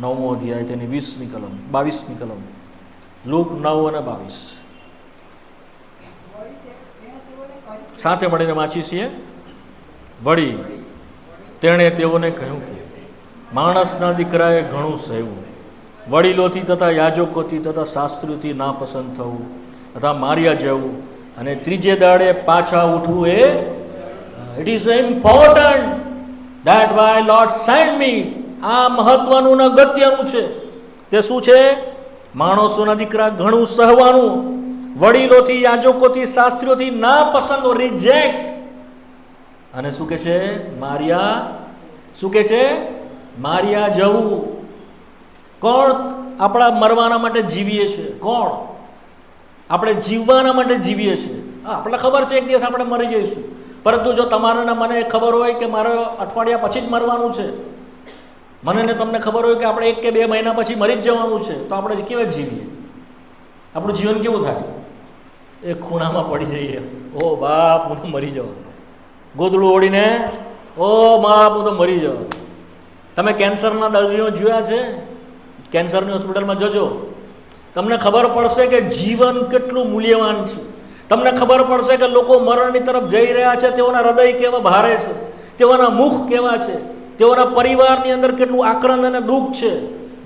9મો અધ્યાય તેની 20મી કલમ 22મી કલમ. લુક 9 અને 22 સાથે મળીને વાંચી છીએ. વળી તેણે તેઓને કહ્યું કે માણસના દીકરાએ ઘણું સહેવું, વડીલોથી તથા યાજકોથી તથા શાસ્ત્રીઓથી નાપસંદ થવું તથા માર્યા જવું અને ત્રીજે દાડે પાછા ઉઠવું. It is important that why Lord send me. આ મહત્વનું ને અગત્યનું છે. તે શું છે? માણસોના દીકરા ઘણું સહવાનું, વડીલોથી યાજકોથી શાસ્ત્રીઓથી નાપસંદ, રિજેક્ટ, અને શું કે છે? માર્યા. શું કે છે? માર્યા જવું. કોણ આપણા મરવાના માટે જીવીએ છીએ? કોણ? આપણે જીવવાના માટે જીવીએ છીએ. આપણને ખબર છે એક દિવસ આપણે મરી જઈશું, પરંતુ જો તમારે ને મને ખબર હોય કે મારે અઠવાડિયા પછી જ મરવાનું છે, મને ને તમને ખબર હોય કે આપણે 1 કે 2 મહિના પછી મરી જ જવાનું છે, તો આપણે કેવા જીવીએ? આપણું જીવન કેવું થાય? એ ખૂણામાં પડી જઈએ, ઓ બાપ હું તો મરી જાઉં, ગોદડું ઓળીને ઓ બાપ હું તો મરી જાઉં. તમે કેન્સરના દર્દીઓ જોયા છે? કેન્સરની હોસ્પિટલમાં જજો, તમને ખબર પડશે કે જીવન કેટલું મૂલ્યવાન છે. તમને ખબર પડશે કે લોકો મરણની તરફ જઈ રહ્યા છે, તેઓના હૃદય કેવા ભારે છે, તેઓના મુખ કેવા છે, તેઓના પરિવારની અંદર કેટલું આક્રંદ અને દુઃખ છે.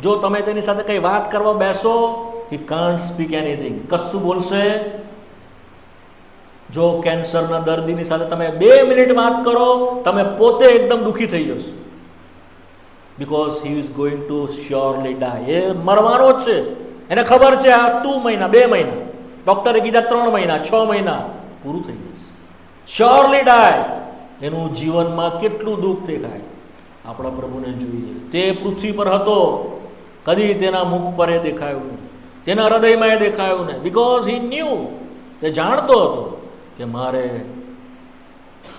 જો તમે તેની સાથે કંઈ વાત કરવા બેસો, he can't speak anything, કશું બોલશે. જો કેન્સરના દર્દીની સાથે તમે 2 મિનિટ વાત કરો, તમે પોતે એકદમ દુઃખી થઈ જશો. because he is going to surely die. એ મરવાનો જ છે, એને ખબર છે આ 2 મહિના 2 મહિના, ડોક્ટરે કીધા 3 મહિના 6 મહિના પૂરું થઈ જશે. શ્યોરલી ડાય. એનું જીવનમાં કેટલું દુઃખ દેખાય. આપણા પ્રભુને જોઈએ, તે પૃથ્વી પર હતો, કદી તેના મુખ પર એ દેખાયું નહીં, તેના હૃદયમાં એ દેખાયું નહીં. બીકોઝ હી ન્યૂ, તે જાણતો હતો કે મારે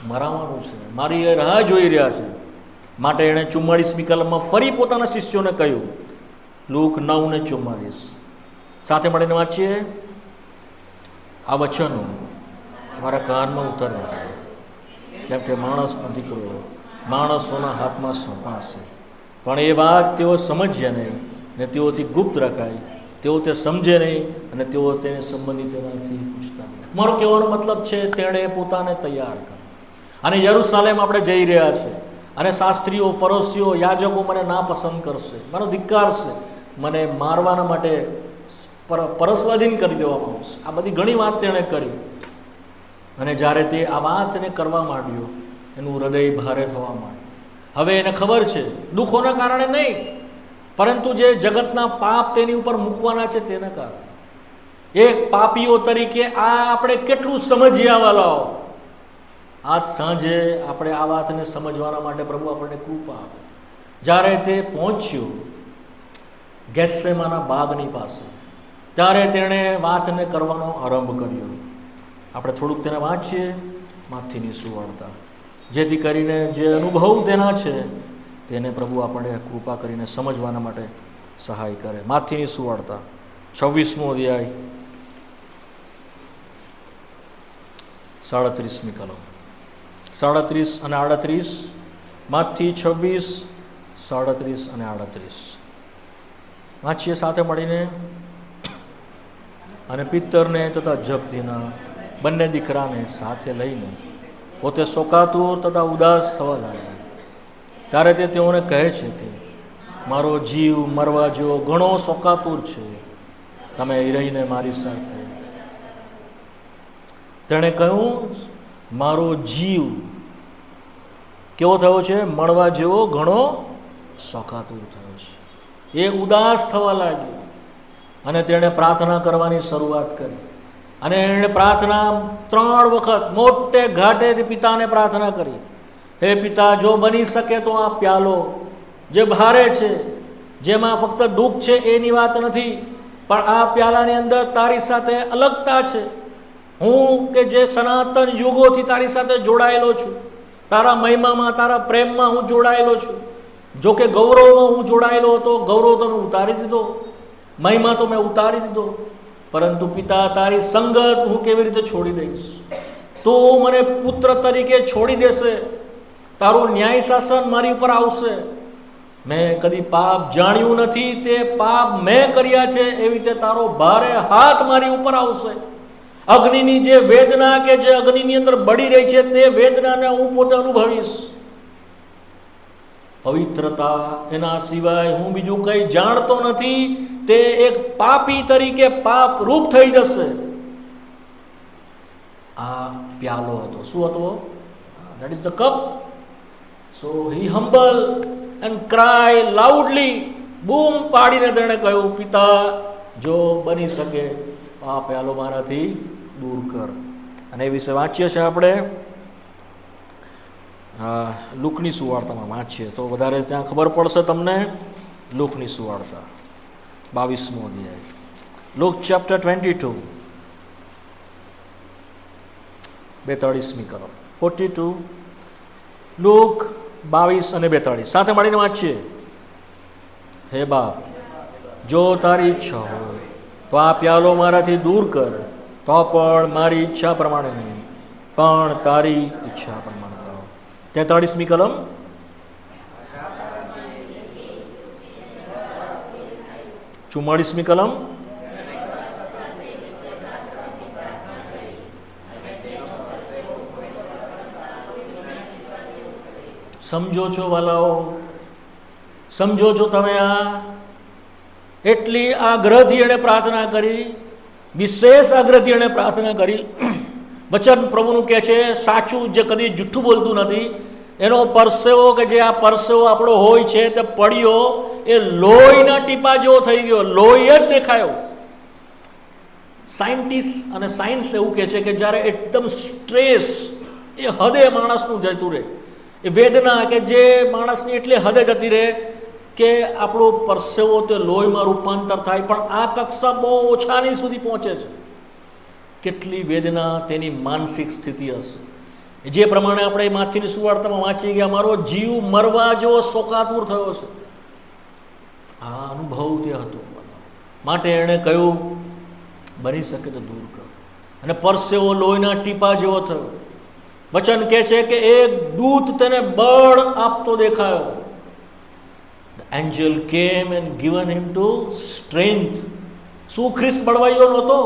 મરાવાનું છે, મારી એ રાહ જોઈ રહ્યા છે. માટે એણે 44મી કલમમાં ફરી પોતાના શિષ્યોને કહ્યું, લુક 9:44. સાથે મળીને વાંચીએ. આ વચનો મારા કાનમાં ઉતરવા, કેમ કે માણસનો દીકરો માણસોના હાથમાં સોંપાશે. પણ એ વાત તેઓ સમજ્યા નહીં ને તેઓથી ગુપ્ત રખાય. તેઓ તે સમજે નહીં અને તેઓ તેને સંબંધિત તેનાથી પૂછતા નહીં. મારો કહેવાનો મતલબ છે, તેણે પોતાને તૈયાર કર્યો. અને યરુશલેમ આપણે જઈ રહ્યા છે, અને શાસ્ત્રીઓ, ફરોશીઓ, યાજકો મને ના પસંદ કરશે, મને ધિક્કારશે, મને મારવાના માટે પરસ્વાધીન કરી દેવામાં આવશે. આ બધી ઘણી વાત તેણે કરી. અને જ્યારે તે આ વાતને કરવા માંડ્યો, એનું હૃદય ભારે થવા માંડ્યું. હવે એને ખબર છે, દુઃખોના કારણે નહીં, પરંતુ જે જગતના પાપ તેની ઉપર મૂકવાના છે તેના કારણે. એક પાપીઓ તરીકે આ આપણે કેટલું સમજીએ વાલાઓ. આજ સાંજે આપણે આ વાતને સમજવાના માટે પ્રભુ આપણને કૃપા આપે. જ્યારે તે પહોંચ્યો ગેત્સેમાના બાગની પાસે, ત્યારે તેણે વાતને કરવાનો આરંભ કર્યો. આપણે થોડુંક તેને વાંચીએ, માથીની સુવાર્તા, જેથી કરીને જે અનુભવ તેના છે તેને પ્રભુ આપણે કૃપા કરીને સમજવાના માટે સહાય કરે. માથીની સુવાર્તા 26મો અધ્યાય 37મી કલમ, 37 અને 38. માથી 26, 37 અને 38 વાંચીએ સાથે મળીને. અને પિત્તરને તથા જબ્દીના બંને દીકરાને સાથે લઈને પોતે શોકાતુર તથા ઉદાસ થવા લાગ્યા. ત્યારે તે તેઓને કહે છે કે મારો જીવ મરવા જેવો ઘણો શોકાતુર છે, તમે રહીને મારી સાથે. તેણે કહ્યું, મારો જીવ કેવો થયો છે? મળવા જેવો ઘણો શોકાતુર થયો છે. એ ઉદાસ થવા લાગ્યો અને તેણે પ્રાર્થના કરવાની શરૂઆત કરી. અને એણે પ્રાર્થના 3 વખત મોટે ઘાટેથી પિતાને પ્રાર્થના કરી, હે પિતા, જો બની શકે તો આ પ્યાલો જે ભારે છે, જેમાં ફક્ત દુઃખ છે એની વાત નથી, પણ આ પ્યાલાની અંદર તારી સાથે અલગતા છે. હું કે જે સનાતન યુગોથી તારી સાથે જોડાયેલો છું, તારા મહિમામાં, તારા પ્રેમમાં હું જોડાયેલો છું. જો કે ગૌરવમાં હું જોડાયેલો હતો, ગૌરવ તો મેં ઉતારી દીધો, મહિમા તો મેં ઉતારી દીધો, પરંતુ પિતા, તારી સંગત હું કેવી રીતે છોડી દઈશ? તું મને પુત્ર તરીકે છોડી દેશે, તારું ન્યાય શાસન મારી ઉપર આવશે. મેં કદી પાપ જાણ્યું નથી, તે પાપ મેં કર્યા છે, એવી રીતે તારો ભારે હાથ મારી ઉપર આવશે. અગ્નિની જે વેદના કે જે અગ્નિની અંદર બળી રહી છે, તે વેદનાને હું પોતે અનુભવીશ. પવિત્રતા એના સિવાય હું બીજું કંઈ જાણતો નથી. તે એક પાપી તરીકે પાપ રૂપ થઈ જશે. આ પ્યાલો હતો. શું હતો? That is the cup. So he humble and cry loudly. બૂમ પાડીને તેણે કહ્યું, પિતા, જો બની શકે આ પ્યાલો મારાથી દૂર કર. અને એ વિશે વાંચીએ છીએ આપણે લૂકની સુવાર્તામાં વાંચીએ તો વધારે ત્યાં ખબર પડશે તમને. લૂકની સુવાર્તા 22મો અધ્યાય, લૂક ચેપ્ટર 22, 42મી કલમ, 42, લૂક 22 અને 42 સાથે મળીને વાંચીએ. હે બાપ, જો તારી ઈચ્છા હોય તો આ પ્યાલો મારાથી દૂર કર, તો પણ મારી ઈચ્છા પ્રમાણે નહીં પણ તારી ઈચ્છા પ્રમાણે થાવ. 43મી કલમ. ચુમ્માળીસમી કલમ. સમજો છો વાલાઓ, સમજો છો તમે? આ એટલી આગ્રહથી એણે પ્રાર્થના કરી, વિશેષ આગ્રહથી એણે પ્રાર્થના કરી. વચન પ્રભુનું કહે છે સાચું, જે કદી જૂઠું બોલતું નથી, એનો પરસેવો કે જે આ પરસેવો આપણો હોય છે તે પડ્યો એ લોહીના ટીપા જેવો થઈ ગયો, લોહી જ દેખાયો. સાયન્ટિસ્ટ અને સાયન્સ એવું કહે છે કે જ્યારે એકદમ સ્ટ્રેસ એ હદે માણસનું જતું રહે, એ વેદના કે જે માણસની એટલી હદે જતી રહે કે આપણો પરસેવો તે લોહીમાં રૂપાંતર થાય, પણ આ કક્ષા બહુ ઓછાની સુધી પહોંચે છે. કેટલી વેદના તેની માનસિક સ્થિતિ હશે. જે પ્રમાણે આપણે માથીની સુવાર્તામાં વાંચી ગયા, મારો જીવ મરવા જેવો શોકાતુર થયો છે. આ અનુભવ તે હતો. માટે એણે કહ્યું બની શકે તો દૂર કર, અને પરસેવો લોહીના ટીપા જેવો થયો. વચન કહે છે કે એક દૂત તેને બળ આપતો દેખાયો. The angel came and given him to strength. શું ખ્રિસ્ત બળવાયો નહોતો?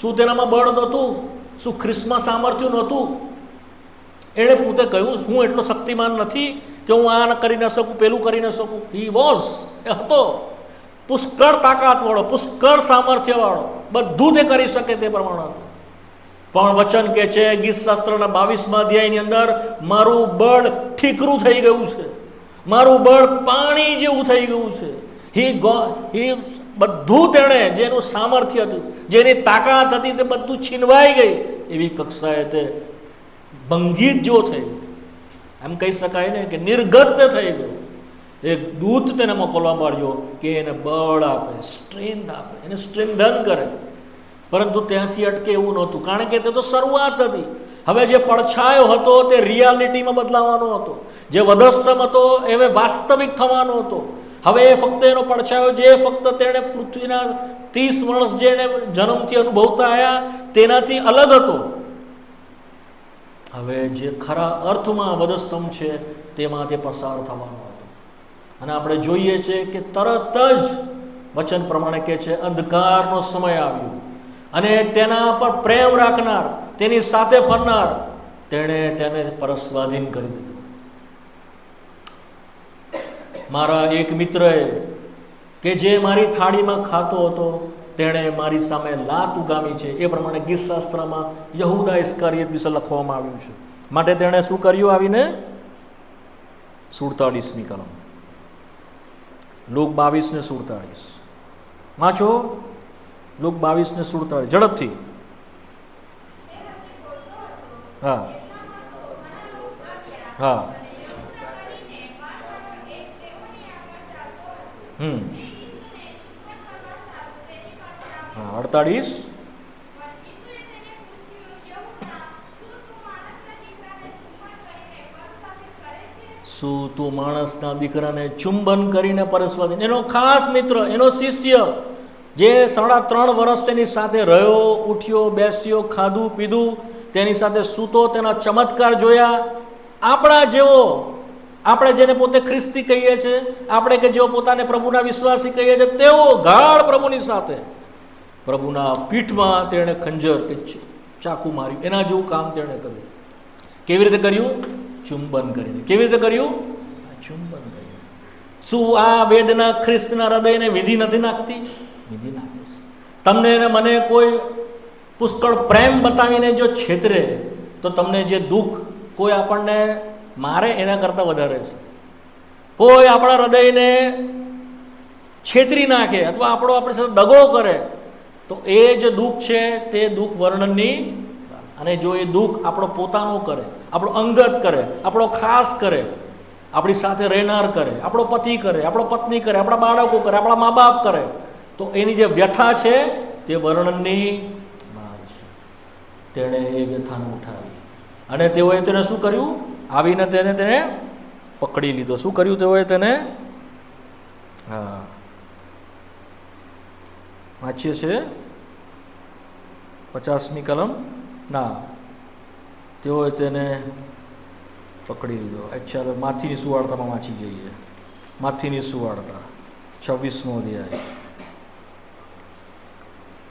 શું તેનામાં બળ નહોતું? શું ખ્રિસ્તમાં સામર્થ્ય નહોતું? એણે પોતે કહ્યું હું એટલો શક્તિમાન નથી કે હું આ કરી ન શકું, પેલું કરી ન શકું. હી વોઝ, એ હતો પુષ્કળ તાકાતવાળો, પુષ્કળ સામર્થ્યવાળો, બધું તે કરી શકે તે પ્રમાણે હતું. પણ વચન કહે છે ગીત શાસ્ત્રના 22મા અધ્યાયની અંદર મારું બળ ઠીકરું થઈ ગયું છે, મારું બળ પાણી જેવું થઈ ગયું છે. હી બધું તેણે જેનું સામર્થ્ય હતું, જેની તાકાત હતી, તે બધું છીનવાઈ ગઈ. એવી કક્ષાએ તે ભંગીત જેવો થઈ ગયો. એમ કહી શકાય ને કે નિર્ગત થઈ ગયો. એક દૂત તેને મોકલવા પડ્યો કે એને બળ આપે, સ્ટ્રેન્થ આપે, એને સ્ટ્રેન્થન કરે. પરંતુ ત્યાંથી અટકે એવું નહોતું, કારણ કે તે તો શરૂઆત હતી. હવે જે પડછાયો હતો તે રિયાલિટીમાં બદલાવાનો હતો, જે વધસ્તંભ હતો એ વાસ્તવિક થવાનો હતો. હવે એ ફક્ત એનો પડછાયો જે ફક્ત તેણે પૃથ્વીના 30 વર્ષ જે એને જન્મથી અનુભવતા આવ્યા તેનાથી અલગ હતો. હવે જે ખરા અર્થમાં વધસ્તંભ છે તેમાં તે પસાર થવાનો હતો. અને આપણે જોઈએ છીએ કે તરત જ વચન પ્રમાણે કહે છે અંધકારનો સમય આવ્યો અને તેના પર પ્રેમ રાખનાર, તેની સાથે ફરનાર, તેણે તેને પરસ્વાધીન કરી દીધું. મારા એક મિત્રએ કે જે મારી થાળીમાં ખાતો હતો તેણે મારી સામે લાત ઉગામી છે. એ પ્રમાણે ગીત શાસ્ત્રમાં યહૂદા ઇસ્કારિયત વિશે લખવામાં આવ્યું છે. માટે તેણે શું કર્યું? આવીને 47મી કલમ, લુક 22 ને 47 વાંચો. લુક 22 ને 47 ઝડપથી. હા હા. 48. શું તું માણસના દીકરાને ચુંબન કરીને પરસ્વાધીન? એનો ખાસ મિત્ર, એનો શિષ્ય, જે 3.5 વર્ષ તેની સાથે રહ્યો, ઉઠ્યો, બેસ્યો, ખાધું પીધું, તેની સાથે સૂતો, તેના ચમત્કાર જોયા. આપણા જેવો, આપણે જેને પોતે ખ્રિસ્તી કહીએ છીએ, આપણે કે જેઓ પોતાને પ્રભુના વિશ્વાસી કહીએ છીએ, તેઓ ગાઢ પ્રભુની સાથે પ્રભુના પીઠમાં તેણે ખંજર કે ચાકુ માર્યું. એના જેવું કામ તેણે કર્યું. કેવી રીતે કર્યું? ચુંબન કરીને. કેવી રીતે કર્યું? ચુંબન કર્યું. શું આ વેદના ખ્રિસ્તના હૃદયને વિધિ નથી નાખતી? વિધિ નાખે છે. તમને અને મને કોઈ પુષ્કળ પ્રેમ બતાવીને જો છેતરે તો તમને જે દુઃખ કોઈ આપણને મારે એના કરતાં વધારે છે. કોઈ આપણા હૃદયને છેતરી નાખે અથવા આપણો આપણી સાથે દગો કરે તો એ જે દુઃખ છે તે દુઃખ વર્ણનની. અને જો એ દુઃખ આપણો પોતાનો કરે, આપણો અંગત કરે, આપણો ખાસ કરે, આપણી સાથે રહેનાર કરે, આપણો પતિ કરે, આપણો પત્ની કરે, આપણા બાળકો કરે, આપણા મા બાપ કરે, તો એની જે વ્યથા છે તે વર્ણનની બહાર છે. તેણે એ વ્યથાને ઉઠાવી અને તેઓએ તેને શું કર્યું? આવીને તેને પકડી લીધો. શું કર્યું તેઓએ તેને? હા, વાંચીએ છીએ 50મી કલમ. ના, તેઓએ તેને પકડી લીધો. ચાલો માથીની સુવાર્તામાં વાંચી જઈએ. માથીની સુવાર્તા 26મો અધ્યાય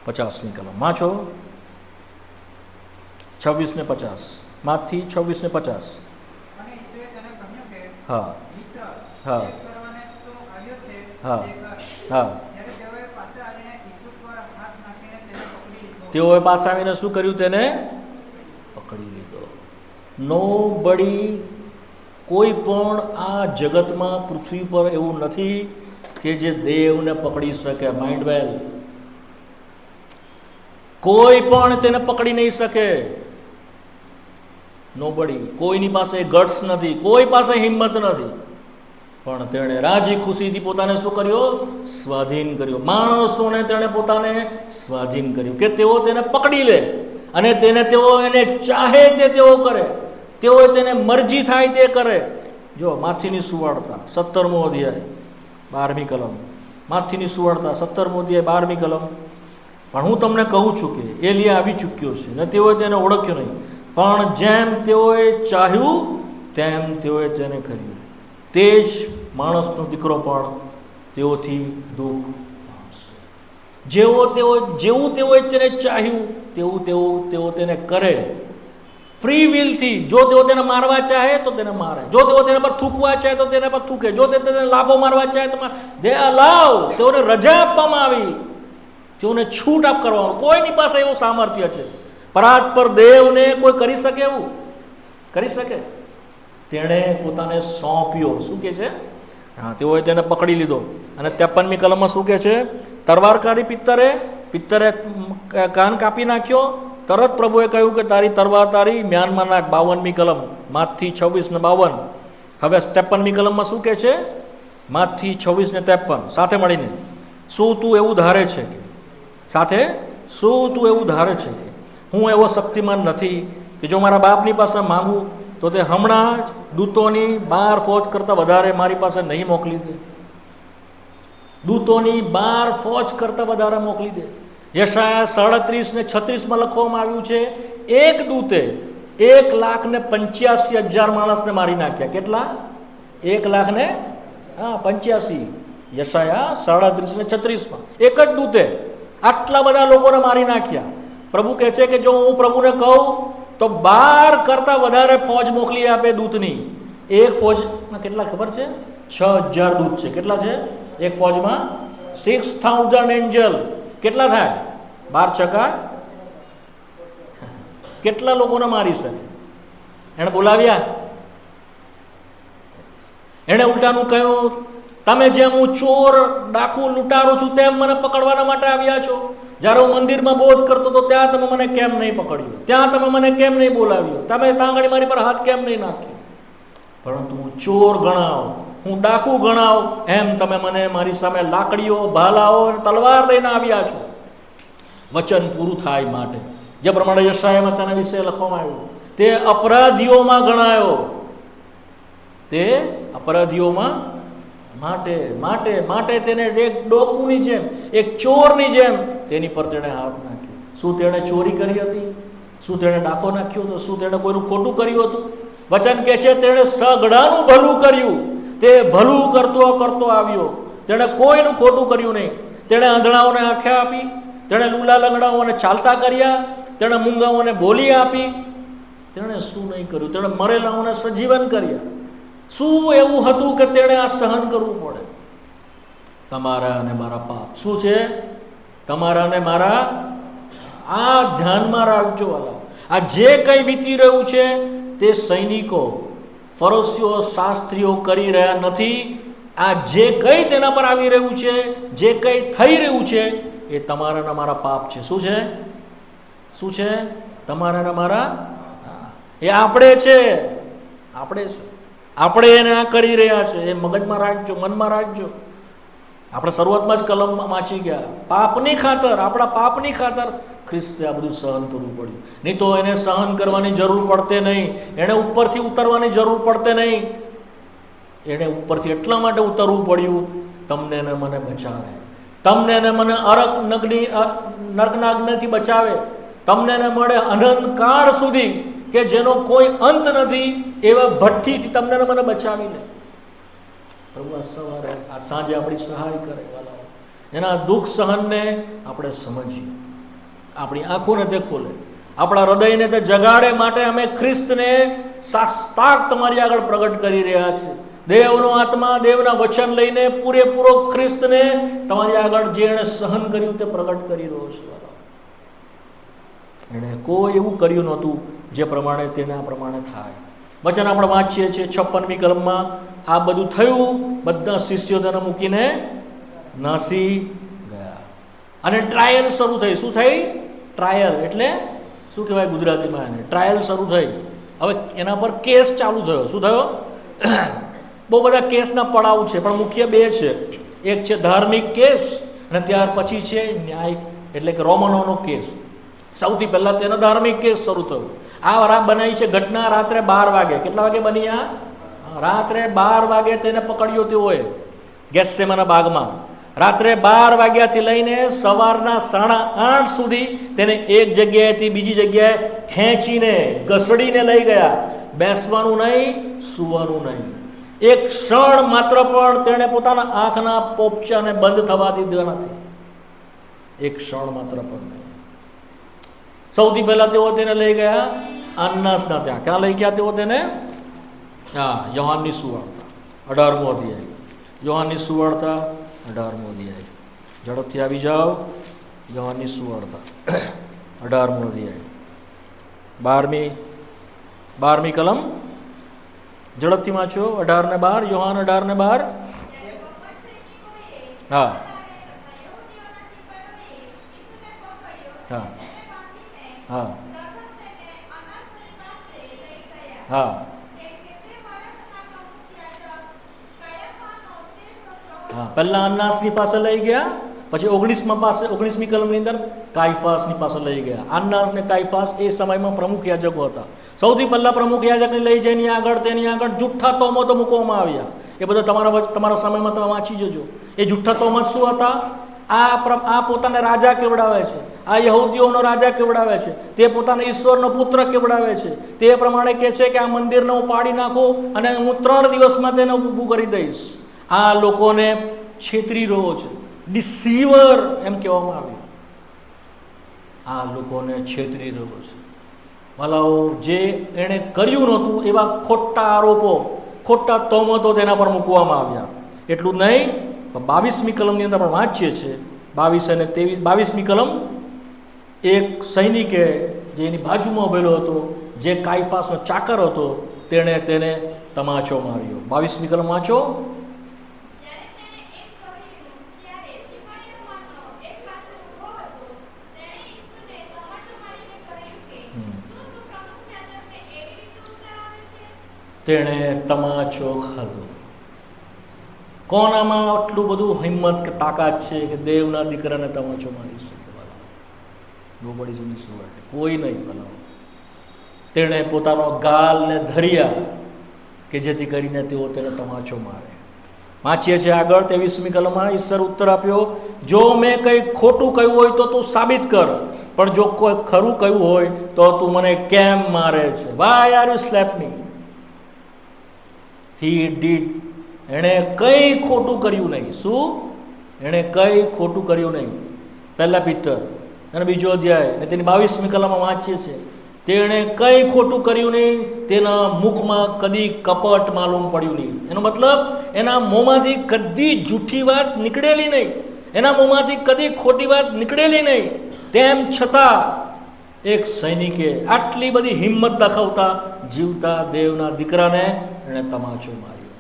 50મી કલમ વાંચો. 26 ને 50, માથી 26 ને 50. હા હા હા હા. તેઓએ પાસે આવીને શું કર્યું? તેને પકડી લીધો. નો બડી, કોઈ પણ આ જગતમાં પૃથ્વી પર એવું નથી કે જે દેવને પકડી શકે. માઇન્ડ વેલ. કોઈ પણ તેને પકડી નહીં શકે. નો બડી, કોઈની પાસે ગટ્સ નથી, કોઈ પાસે હિંમત નથી. પણ તેણે રાજી ખુશીથી પોતાને શું કર્યો? સ્વાધીન કર્યો. માણસોને તેણે પોતાને સ્વાધીન કર્યું કે તેઓ તેને પકડી લે અને તેઓ એને ચાહે તે તેઓ કરે, તેઓ તેને મરજી થાય તે કરે. જો માથીની સુવાર્તા 17મો અધ્યાય 12મી કલમ. માથીની સુવાર્તા 17મો અધ્યાય 12મી કલમ. પણ હું તમને કહું છું કે એલિયા આવી ચૂક્યો છે ને તેઓએ તેને ઓળખ્યો નહીં, પણ જેમ તેઓએ ચાહ્યું તેમ તેઓએ તેને કર્યું. તે જ માણસનો દીકરો પણ તેઓથી દુઃખ પામશે. જેવું તેઓએ તેને ચાહ્યું તેવું તેઓ તેને કરે. ફ્રી વિલથી. જો તેઓ તેને મારવા ચાહે તો તેને મારે, જો તેઓ તેના પર થૂકવા ચાહે તો તેના પર થૂકે, જો તે તેને લાભો મારવા ચાહે તો દે અલાવ. તેઓને રજા આપવામાં આવી, તેઓને છૂટ કરવામાં. કોઈની પાસે એવું સામર્થ્ય છે પરાત પર દેવને કોઈ કરી શકે? એવું કરી શકે? તેણે પોતાને સોંપ્યો. શું કે છે? હા, તેઓએ તેને પકડી લીધો. અને 53મી કલમમાં શું કે છે? તરવાર કાઢી પિત્તરે કાન કાપી નાખ્યો. તરત પ્રભુએ કહ્યું કે તારી તરવાર તારી મ્યાનમાં નાખ. 52મી કલમ, માથી 26 ને 52. હવે 53મી કલમમાં શું કે છે? માથી 26 ને 53 સાથે મળીને. શું તું એવું ધારે છે કે સાથે શું તું એવું ધારે છે કે હું એવો શક્તિમાન નથી કે જો મારા બાપની પાસે માંગું તો તે હમણાં જ દૂતોની 12 ફોજ કરતાં વધારે મારી પાસે નહીં મોકલી દે? દૂતોની 12 ફોજ કરતાં વધારે મોકલી દે. યશાયા 37 ને 36માં લખવામાં આવ્યું છે, એક દૂતે 1,85,000 માણસને મારી નાખ્યા. કેટલા? 1,85,000. યશાયા 37 ને 36માં એક જ દૂતે આટલા બધા લોકોને મારી નાખ્યા. પ્રભુ કહે છે કે જો હું પ્રભુને કહું તો 12 કરતાં વધારે ફોજ મોકલી આપે દૂતની. એક ફોજમાં કેટલા ખબર છે? 6,000 દૂત છે. કેટલા છે એક ફોજમાં? 6,000 એન્જલ. કેટલા થાય? 12 છકા કેટલા લોકોને મારી શકે? એણે બોલાવ્યા. એણે ઉલટાનું કહ્યું, તમે જેમ હું ચોર ડાકુ લૂંટારું છું તેમ મને પકડવાના માટે આવ્યા છો. જ્યારે હું મંદિરમાં બોધ કરતો તો ત્યાં તમે મને કેમ નહીં પકડ્યો? ત્યાં તમે મને કેમ નહીં બોલાવ્યો? તમે ત્યાં આગળ મારી પર હાથ કેમ નહીં નાખ્યો? પરંતુ હું ચોર ગણાવ, હું ડાકુ ગણાવ એમ તમે મને મારી સામે લાકડીઓ, ભાલાઓ અને તલવાર લઈને આવ્યા છો. વચન પૂરું થાય માટે. જે પ્રમાણે યશાયામાં તેના વિશે લખવામાં આવ્યું, તે અપરાધીઓમાં ગણાયો. તે અપરાધીઓમાં માટે તેને એક ડોકુની જેમ, એક ચોરની જેમ તેની પર તેણે હાથ નાખ્યો. શું તેણે ચોરી કરી હતી? શું તેણે ડાકો નાખ્યો હતો? શું તેણે કોઈનું ખોટું કર્યું હતું? વચન કહે છે તેણે સઘળાનું ભલું કર્યું. તે ભલું કરતો આવ્યો. તેણે કોઈનું ખોટું કર્યું નહીં. તેણે આંધળાઓને આંખે આપી, તેણે લૂલા લંગડાઓને ચાલતા કર્યા, તેણે મૂંગાઓને બોલી આપી. તેણે શું નહીં કર્યું? તેણે મરેલાઓને સજીવન કર્યા. શું એવું હતું કે તેણે આ સહન કરવું પડે? તમારા અને મારા પાપ. શું છે? તમારા અને મારા. આ ધ્યાનમાં રાખજો વાલા. આ જે કંઈ વીતી રહ્યું છે તે સૈનિકો, ફરોશીઓ, શાસ્ત્રીઓ કરી રહ્યા નથી. આ જે કંઈ તેના પર આવી રહ્યું છે, જે કંઈ થઈ રહ્યું છે એ તમારા અને મારા પાપ છે. શું છે? શું છે? તમારા અને મારા. એ આપણે છે. આપણે એને આ કરી રહ્યા છે. એ મગજમાં રાખજો, મનમાં રાખજો. આપણે શરૂઆતમાં જ કલમમાં વાંચી ગયા. પાપની ખાતર, આપણા પાપની ખાતર ખ્રિસ્તે આ બધું સહન કરવું પડ્યું. નહીં તો એને સહન કરવાની જરૂર પડતે નહીં. એને ઉપરથી ઉતરવાની જરૂર પડતે નહીં. એને ઉપરથી એટલા માટે ઉતરવું પડ્યું તમને ને મને બચાવે. તમને ને મને નરકના અગ્નિથી બચાવે, તમને ને મળે અનંત કાળ સુધી કે જેનો કોઈ અંત નથી એવા ભઠ્ઠીથી તમને ને મને બચાવી લે. પ્રભુ આ સવારે આ સાંજે આપણી સહાય કરે વાલાઓ, એના દુઃખ સહનને આપણે સમજીએ, આપણી આંખોને તે ખોલે, આપણા હૃદયને તે જગાડે. માટે અમે ખ્રિસ્તને સાક્ષાત તમારી આગળ પ્રગટ કરી રહ્યા છીએ. દેવનો આત્મા, દેવના વચન લઈને પૂરેપૂરો ખ્રિસ્તને તમારી આગળ જે એણે સહન કર્યું તે પ્રગટ કરી રહ્યો છું. એણે કોઈ એવું કર્યું નહોતું જે પ્રમાણે તેના પ્રમાણે થાય. વચન આપણે વાંચીએ છીએ 56મી કલમમાં આ બધું થયું, બધા શિષ્યો તેને મૂકીને નાસી ગયા. અને ટ્રાયલ શરૂ થઈ. શું થઈ? ટ્રાયલ એટલે શું કહેવાય ગુજરાતીમાં એને? ટ્રાયલ શરૂ થઈ. હવે એના પર કેસ ચાલુ થયો. શું થયો? બહુ બધા કેસના પડાવ છે, પણ મુખ્ય બે છે. એક છે ધાર્મિક કેસ અને ત્યાર પછી છે ન્યાયિક એટલે કે રોમનોનો કેસ. સૌથી પહેલા તેનો ધાર્મિક કેસ શરૂ થયો. આ બનાવી છે ઘટના રાત્રે 12 વાગે. કેટલા વાગે બની? રાત્રે 12 વાગે તેને પકડ્યો તેઓએ ગેથસેમાના બાગમાં. રાત્રે 12 વાગ્યાથી લઈને સવારના 8:30 સુધી તેને એક જગ્યાએથી બીજી જગ્યાએ ખેંચીને ઘસડીને લઈ ગયા. બેસવાનું નહીં, સૂવાનું નહીં. એક ક્ષણ માત્ર પણ તેણે પોતાના આંખના પોપચાને બંધ થવા દીધા નથી. એક ક્ષણ માત્ર પણ નહીં. સૌથી પહેલા તેઓ તેને લઈ ગયા અન્નાસના ત્યાં. ક્યાં લઈ ગયા તેઓ તેને? યોહાનની સુવાર્તા 18મો અધ્યાય. યોહાનની સુવાર્તા 18મો અધ્યાય. ઝડપથી આવી જાઓ. યોહાનની સુવાર્તા 18મો અધ્યાય 12મી કલમ. ઝડપથી વાંચો. 18 ને 12. યોહાન 18 ને 12. હા હા હા હા હા. પહેલા અન્નાસની પાસે લઈ ગયા, પછી 19મી કલમની અંદર કાયફાસની પાસે લઈ ગયા. અન્નાસ ને કાયફાસ એ સમયમાં પ્રમુખ યાજકો હતા. સૌથી પહેલા પ્રમુખ યાજકને લઈ જઈને આગળ તેની આગળ જુઠ્ઠા તહોમતો મૂકવામાં આવ્યા. એ બધા તમારા સમયમાં તમે વાંચી જજો. એ જુઠ્ઠા તહોમત શું હતા? આ પોતાને રાજા કેવડાવે છે, આ યહૂદીઓનો રાજા કેવડાવે છે, તે પોતાના ઈશ્વરનો પુત્ર કેવડાવે છે. તે પ્રમાણે કહે છે કે આ મંદિરને હું પાડી નાખું અને હું 3 દિવસમાં તેને ઊભું કરી દઈશ. આ લોકોને છેતરી રહ્યો છે. ડિસીવર એમ કહેવામાં આવ્યું. આ લોકોને છેતરી રહ્યો છે. વાલાઓ, જે એણે કર્યું નહોતું એવા ખોટા આરોપો, ખોટા તહોમતો તેના પર મૂકવામાં આવ્યા. એટલું જ નહીં, 22મી કલમની અંદર પણ વાંચીએ છીએ 22 અને 23. 22મી કલમ. એક સૈનિકે જે એની બાજુમાં ઉભેલો હતો, જે કાયફાસનો ચાકર હતો, તેણે તેને તમાચો માર્યો. 22મી કલમ વાંચો. તેણે તમાચો ખાધો. કોનામાં આટલું બધું હિંમત કે તાકાત છે કે દેવના દીકરાને તમાચો મારી શકે? Nobody is in this world. કોઈ નહીં. બનાવો. તેણે પોતાનો ગાલને ધર્યા કે જેથી કરીને તેઓ તેને તમાચો મારે. વાંચીએ છીએ આગળ 23મી કલમમાં. ઈશ્વર ઉત્તર આપ્યો, જો મેં કંઈ ખોટું કહ્યું હોય તો તું સાબિત કર, પણ જો કોઈ ખરું કહ્યું હોય તો તું મને કેમ મારે છે? Why are you slap me? He did. એણે કંઈ ખોટું કર્યું નહીં. શું? એણે કંઈ ખોટું કર્યું નહીં. પહેલા પિત્તર અને 2 અધ્યાય અને તેની 22મી કલમમાં વાંચીએ છીએ. તેણે કંઈ ખોટું કર્યું નહીં. તેના મુખમાં કદી કપટ માલુમ પડ્યું નહીં. એનો મતલબ એના મોંમાંથી કદી જૂઠી વાત નીકળેલી નહીં, એના મોંમાંથી કદી ખોટી વાત નીકળેલી નહીં. તેમ છતાં એક સૈનિકે આટલી બધી હિંમત દાખવતા જીવતા દેવના દીકરાને એણે તમાચો માર્યો.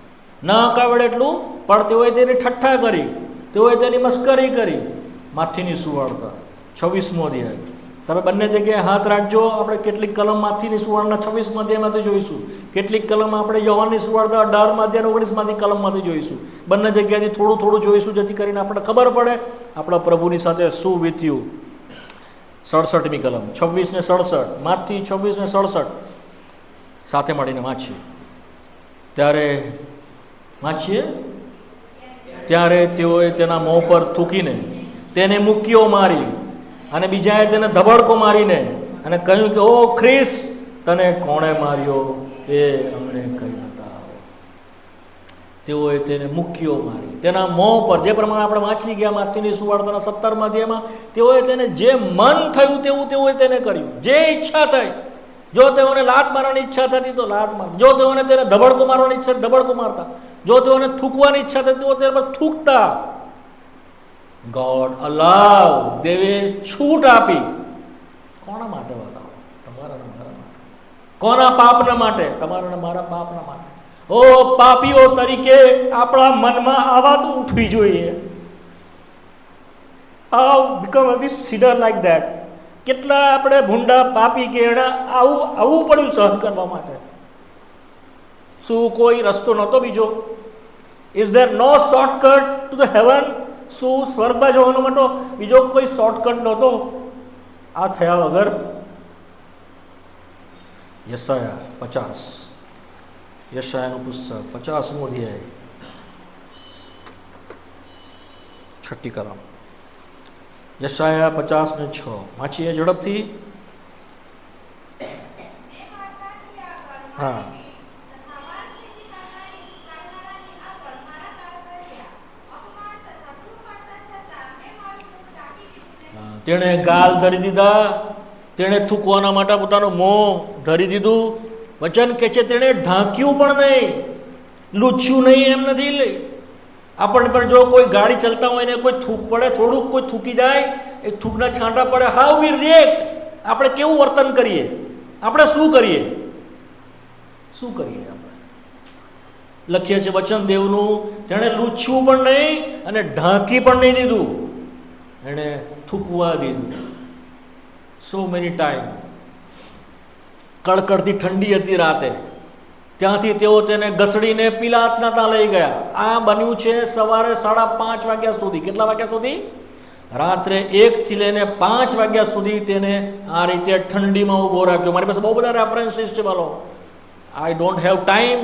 ના કાવડે એટલું, પણ તેઓએ તેની ઠઠ્ઠા કરી, તેઓએ તેની મસ્કરી કરી. માથીની સુવાર્તા 26મો અધ્યાય. તમે બંને જગ્યાએ હાથ રાખજો. આપણે કેટલીક કલમ માથીની સુવાર્તા 26મા અધ્યાયમાંથી જોઈશું, કેટલીક કલમ આપણે યોહાનની સુવાર્તા 18મા અધ્યાય 19માંથી કલમમાંથી જોઈશું. બંને જગ્યાએથી થોડું થોડું જોઈશું, જેથી કરીને આપણે ખબર પડે આપણા પ્રભુની સાથે શું વીત્યું. 67મી કલમ 26 ને 67. માથી 26 ને 67 સાથે મળીને વાંચીએ. ત્યારે વાંચીએ. ત્યારે તેઓએ તેના મોં પર થૂકીને તેને મુક્કીઓ મારી અને બીજાએ તેને ધબડકો મારીને અને કહ્યું કે ઓ ખ્રિસ્ત, તને કોણે માર્યો એ અમને કહી બતાવો. તેઓએ તેને મુક્કીઓ મારી તેના મોં પર, જે પ્રમાણે આપણે વાંચી ગયા માથીની સુવાર્તાના 17મા અધ્યાયમાં. તેઓએ તેને જે મન થયું તેવું તેઓએ તેને કર્યું, જે ઈચ્છા થઈ. જો તેઓને લાત મારવાની ઈચ્છા થતી તો લાત મારતા, જો તેઓને તેને ધબડકો મારવાની ઈચ્છા ધબડકો મારતા, જો તેઓને થૂકવાની ઈચ્છા થતી તેઓ તેના પર થૂકતા. ગોડ અલાવ, દેવે છૂટ આપી. કોના માટે બતાવો? તમારા ને મારા માટે. કોના પાપના માટે? તમારા ને મારા પાપના માટે. ઓ પાપીઓ તરીકે આપણા મનમાં આવા તો ઉઠવી જોઈએ. How become a sinner like that. કેટલા આપણે ભૂંડા પાપી કે એને આવું પડ્યું સહન કરવા માટે. શું કોઈ રસ્તો નહોતો બીજો? Is there no shortcut to the heaven? શું સ્વર્ગમાં જવાનો માટે બીજો કોઈ શોર્ટકટ નહોતો આ થયા વગર? યશાયા 50, યશાયાનું પુસ્તક 50મો અધ્યાય 6ઠ્ઠી કલમ. યશાયા 50:6 વાંચીએ ઝડપથી. હા, તેણે ગાલ ધરી દીધા, તેણે થૂકવાના માટે પોતાનું મોં ધરી દીધું. વચન કે છે તેણે ઢાંક્યું પણ નહીં, લૂછ્યું નહીં એમ નથી. લઈ આપણને પણ જો કોઈ ગાડી ચલતા હોય ને કોઈ થૂક પડે, થોડુંક કોઈ થૂકી જાય, એ થૂકના છાંટા પડે, હાઉ વી રિએક્ટ. આપણે કેવું વર્તન કરીએ? આપણે શું કરીએ? શું કરીએ? આપણે લખીએ છીએ વચન દેવનું, તેણે લૂછ્યું પણ નહીં અને ઢાંકી પણ નહીં દીધું, એણે થૂકવા દીધું. So many time. કડકડતી ઠંડી હતી રાતે, ત્યાંથી તેઓ તેને ઘસડીને પિલાતના ત્યાં લઈ ગયા. આ બન્યું છે સવારે 5:30 વાગ્યા સુધી. કેટલા વાગ્યા સુધી? રાત્રે 1 થી લઈને 5 વાગ્યા સુધી તેને આ રીતે ઠંડીમાં ઊભો રાખ્યો. મારી પાસે બહુ બધા રેફરન્સીસ છે. બોલો, I don't have time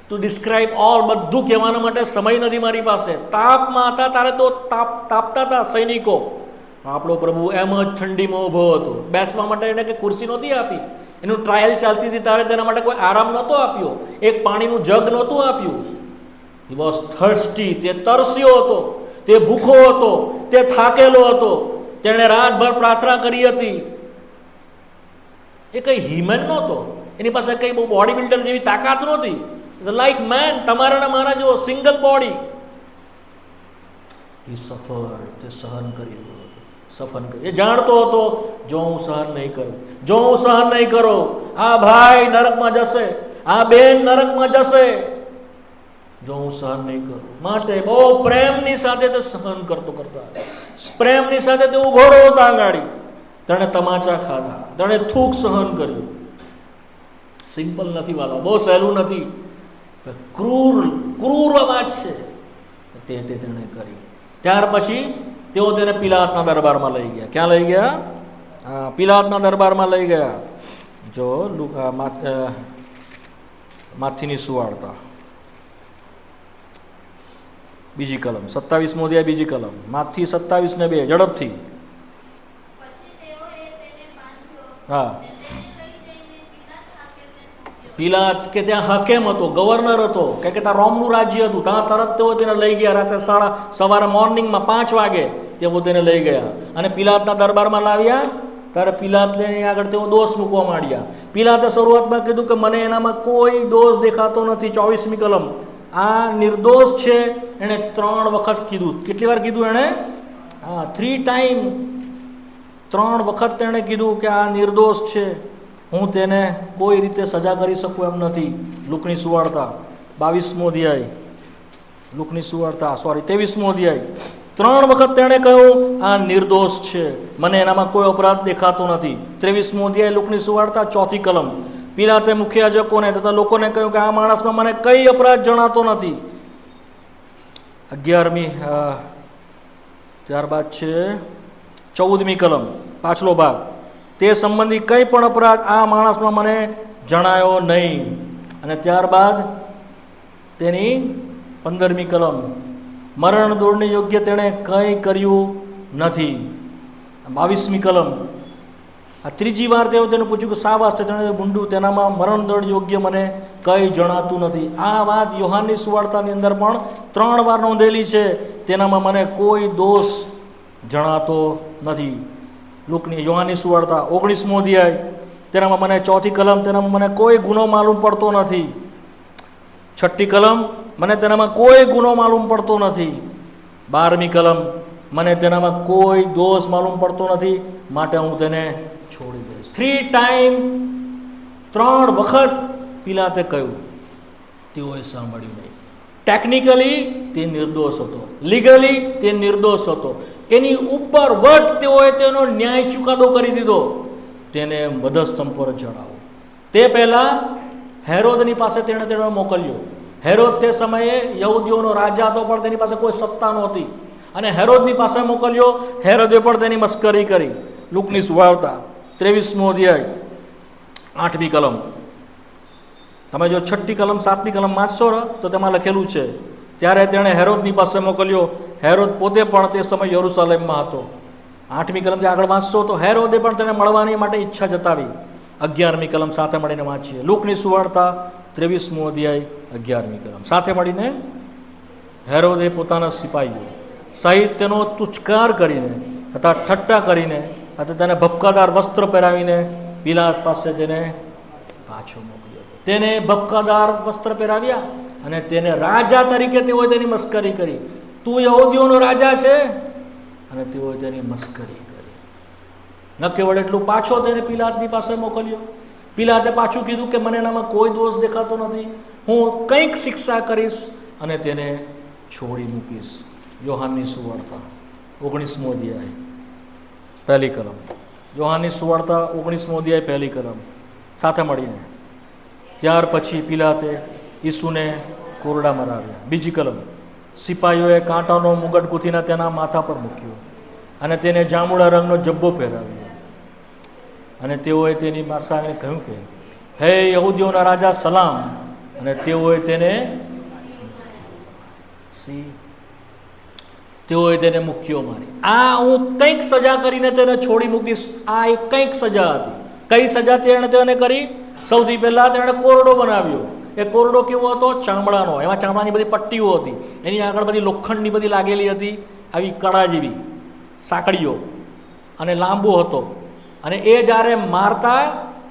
to describe all. બધું કહેવાના માટે સમય નથી મારી પાસે. તાપમાં હતા તારે તો તાપતા હતા સૈનિકો. આપણો પ્રભુ એમ જ ઠંડીમાં ઊભો હતો. બેસવા માટે એને કે ખુરશી નહોતી આપી. એનું ટ્રાયલ ચાલતી હતી ત્યારે તેના માટે કોઈ આરામ નહોતો આપ્યો. એક પાણીનું જગ નહોતું આપ્યું. He was thirsty. તે તરસ્યો હતો, તે ભૂખો હતો, તે થાકેલો હતો. તેણે રાતભર પ્રાર્થના કરી હતી. એ કઈ હ્યુમન નહોતો. એની પાસે કઈ બહુ બોડી બિલ્ડર જેવી તાકાત નહોતી. લાઈક મેન, તમારા ને મારા જેવો સિંગલ બોડી. હી સફર્ડ. તે સહન કરી સફન કરી. એ જાણતો હતો જો હું સહન નહીં કરું, જો હું સહન નહીં કરું, આ ભાઈ નરકમાં જશે, આ બેન નરકમાં જશે. જો હું સહન નહીં કરું, માટે બહુ પ્રેમની સાથે તે સહન કરતો પ્રેમની સાથે તે ઉભો રહ્યો તાંગાડી. તેણે તમાચા ખાધા, તેણે થૂક સહન કર્યું. સિમ્પલ નથી વાલા, બહુ સહેલું નથી. ક્રૂર વાત છે તેણે કરી. ત્યાર પછી તેઓ તેને પિલાતના દરબારમાં લઈ ગયા. ક્યાં લઈ ગયા? પિલાતના દરબારમાં લઈ ગયા. જો માથીની સુવાર્તા 2જી કલમ 27મો અધ્યાય 2જી કલમ માથી 27:2 ઝડપથી. હા, પિલાત કે ત્યાં હકેમ હતો, ગવર્નર હતો, કે ત્યાં રોમનું રાજ્ય હતું. ત્યાં તરત તેઓ તેને લઈ ગયા. રાત્રે સવારે મોર્નિંગમાં 5 વાગે તેઓ તેને લઈ ગયા અને પિલાતના દરબારમાં લાવ્યા. ત્યારે પિલાતને આગળ તેઓ દોષ મૂકવા માંડ્યા. પિલાતે શરૂઆતમાં કીધું કે મને એનામાં કોઈ દોષ દેખાતો નથી. 24મી કલમ. આ નિર્દોષ છે. એણે 3 વખત કીધું. કેટલી વાર કીધું એણે? 3 ટાઈમ. 3 વખત તેણે કીધું કે આ નિર્દોષ છે, હું તેને કોઈ રીતે સજા કરી શકું એમ નથી. લુકની સુવાર્તા 22મો અધ્યાય, લુકની સુવાર્તા 23મો અધ્યાય. 3 વખત તેણે કહ્યું આ નિર્દોષ છે, મને એનામાં કોઈ અપરાધ દેખાતો નથી. 23મો અધ્યાય લુકની સુવાર્તા 4થી કલમ. પિલાતે મુખ્ય યાજકોને તથા લોકોને કહ્યું કે આ માણસમાં મને કઈ અપરાધ જણાતો નથી. 11મી. ત્યારબાદ છે 14મી કલમ, પાછલો ભાગ. તે સંબંધી કંઈ પણ અપરાધ આ માણસમાં મને જણાયો નહીં. અને ત્યારબાદ તેની 15મી કલમ, મરણ દોડને યોગ્ય તેણે કંઈ કર્યું નથી. 22મી કલમ. આ ત્રીજી વાર તેઓ તેને પૂછ્યું કે શા વાસ્તે તેણે ગુંડું, તેનામાં મરણ દોડ યોગ્ય મને કંઈ જણાતું નથી. આ વાત યોહાનની સુવાર્તાની અંદર પણ 3 વાર નોંધેલી છે. તેનામાં મને કોઈ દોષ જણાતો નથી. યોહાનની સુવાર્તા 19મો અધ્યાય, તેનામાં મને 4થી કલમ, તેનામાં મને કોઈ ગુનો માલુમ પડતો નથી. 6ઠ્ઠી કલમ, મને તેનામાં કોઈ ગુનો માલુમ પડતો નથી. 12મી કલમ, મને તેનામાં કોઈ દોષ માલુમ પડતો નથી, માટે હું તેને છોડી દઈશ. 3 ટાઈમ, 3 વખત પિલાતે કહ્યું. તેઓએ સાંભળ્યું નહીં. ટેકનિકલી તે નિર્દોષ હતો, લીગલી તે નિર્દોષ હતો. એની ઉપર વટ તેઓએ તેનો ન્યાય ચુકાદો કરી દીધો. તેને વધસ્તંભ પર ચડાવો. તે પહેલાં હેરોદની પાસે તેને મોકલ્યો. હેરોદ તે સમયે યહૂદીઓનો રાજા હતો, પણ તેની પાસે કોઈ સત્તા નહોતી, અને હેરોદની પાસે મોકલ્યો. હેરોદે પણ તેની મસ્કરી કરી. લુકની સુવાર્તા 23મો અધ્યાય 8મી કલમ. તમે જો 6ઠ્ઠી કલમ 7મી કલમ વાંચશો તો તેમાં લખેલું છે, ત્યારે તેણે હેરોદની પાસે મોકલ્યો. હેરોદ પોતે પણ તે સમય યરૂશાલેમમાં હતો. 8મી કલમથી આગળ વાંચશો તો હેરોદે પણ તેને મળવાની માટે ઈચ્છા જતાવી. 11મી કલમ સાથે મળીને વાંચીએ. લુકની સુવાર્તા 23મો અધ્યાય 11મી કલમ. સાથે મળીને હેરોદે પોતાના સિપાહીઓ સહિત તેનો તુચ્છકાર કરીને તથા ઠટ્ટા કરીને અથવા તેને ભપકાદાર વસ્ત્ર પહેરાવીને પિલાત પાસે તેને પાછો મોકલ્યો. તેને ભપકાદાર વસ્ત્ર પહેરાવ્યા અને તેને રાજા તરીકે તેઓએ તેની મસ્કરી કરી. તું યહૂદીઓનો રાજા છે? અને તેઓએ તેની મસ્કરી કરી. ન કેવળ એટલું, પાછો તેને પિલાતની પાસે મોકલ્યો. પિલાતે પાછું કીધું કે મને એનામાં કોઈ દોષ દેખાતો નથી, હું કંઈક શિક્ષા કરીશ અને તેને છોડી મૂકીશ. યોહાનની સુવાર્તા 19મો અધ્યાય 1લી કલમ. યોહાનની સુવાર્તા 19મો અધ્યાય 1લી કલમ. સાથે મળીને. ત્યાર પછી પિલાતે ઈસુને કોરડા મરાવ્યા. 2જી કલમ. સિપાહીઓએ કાંટાનો મુગટ ગૂંથીને તેના માથા પર મૂક્યો અને તેને જાંબુડા રંગનો જબ્બો પહેરાવ્યો. અને તેઓએ તેની પાસે આવીને કહ્યું કે હે યહૂદીઓના રાજા સલામ. અને તેઓએ તેને મુક્કીઓ મારી. આ હું કંઈક સજા કરીને તેને છોડી મૂકીશ. આ એક કંઈક સજા હતી. કઈ સજા તેને કરી? સૌથી પહેલાં તેણે કોરડો બનાવ્યો. એ કોરડો કેવો હતો? ચામડાનો. એમાં ચામડાની બધી પટ્ટીઓ હતી, એની આગળ બધી લોખંડની બધી લાગેલી હતી, આવી કડા જેવી સાંકળીઓ, અને લાંબો હતો. અને એ જ્યારે મારતા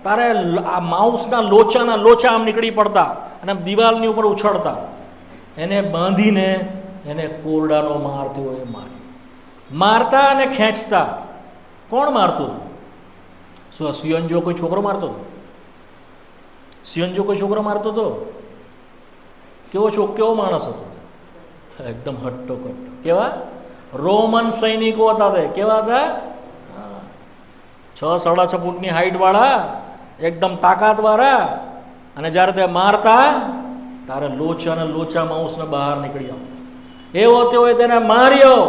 ત્યારે આ માઉસના લોચા આમ નીકળી પડતા અને દિવાલની ઉપર ઉછળતા. એને બાંધીને એને કોરડાનો માર તેઓએ મારતા અને ખેંચતા. કોણ મારતું? શું સિયંજો કોઈ છોકરો મારતો હતો? સિયંજો કોઈ છોકરો મારતો હતો? કેવો માણસ હતો? એકદમ હટ્ટો કટ્ટો. કેવા રોમન સૈનિકો હતા તે. કેવા હતા? 6-6.5 ફૂટની હાઈટ વાળા, એકદમ તાકાત વાળા. અને જ્યારે તે મારતા ત્યારે લોચા માઉસને બહાર નીકળી આવતા. એવો તેઓએ તેને માર્યો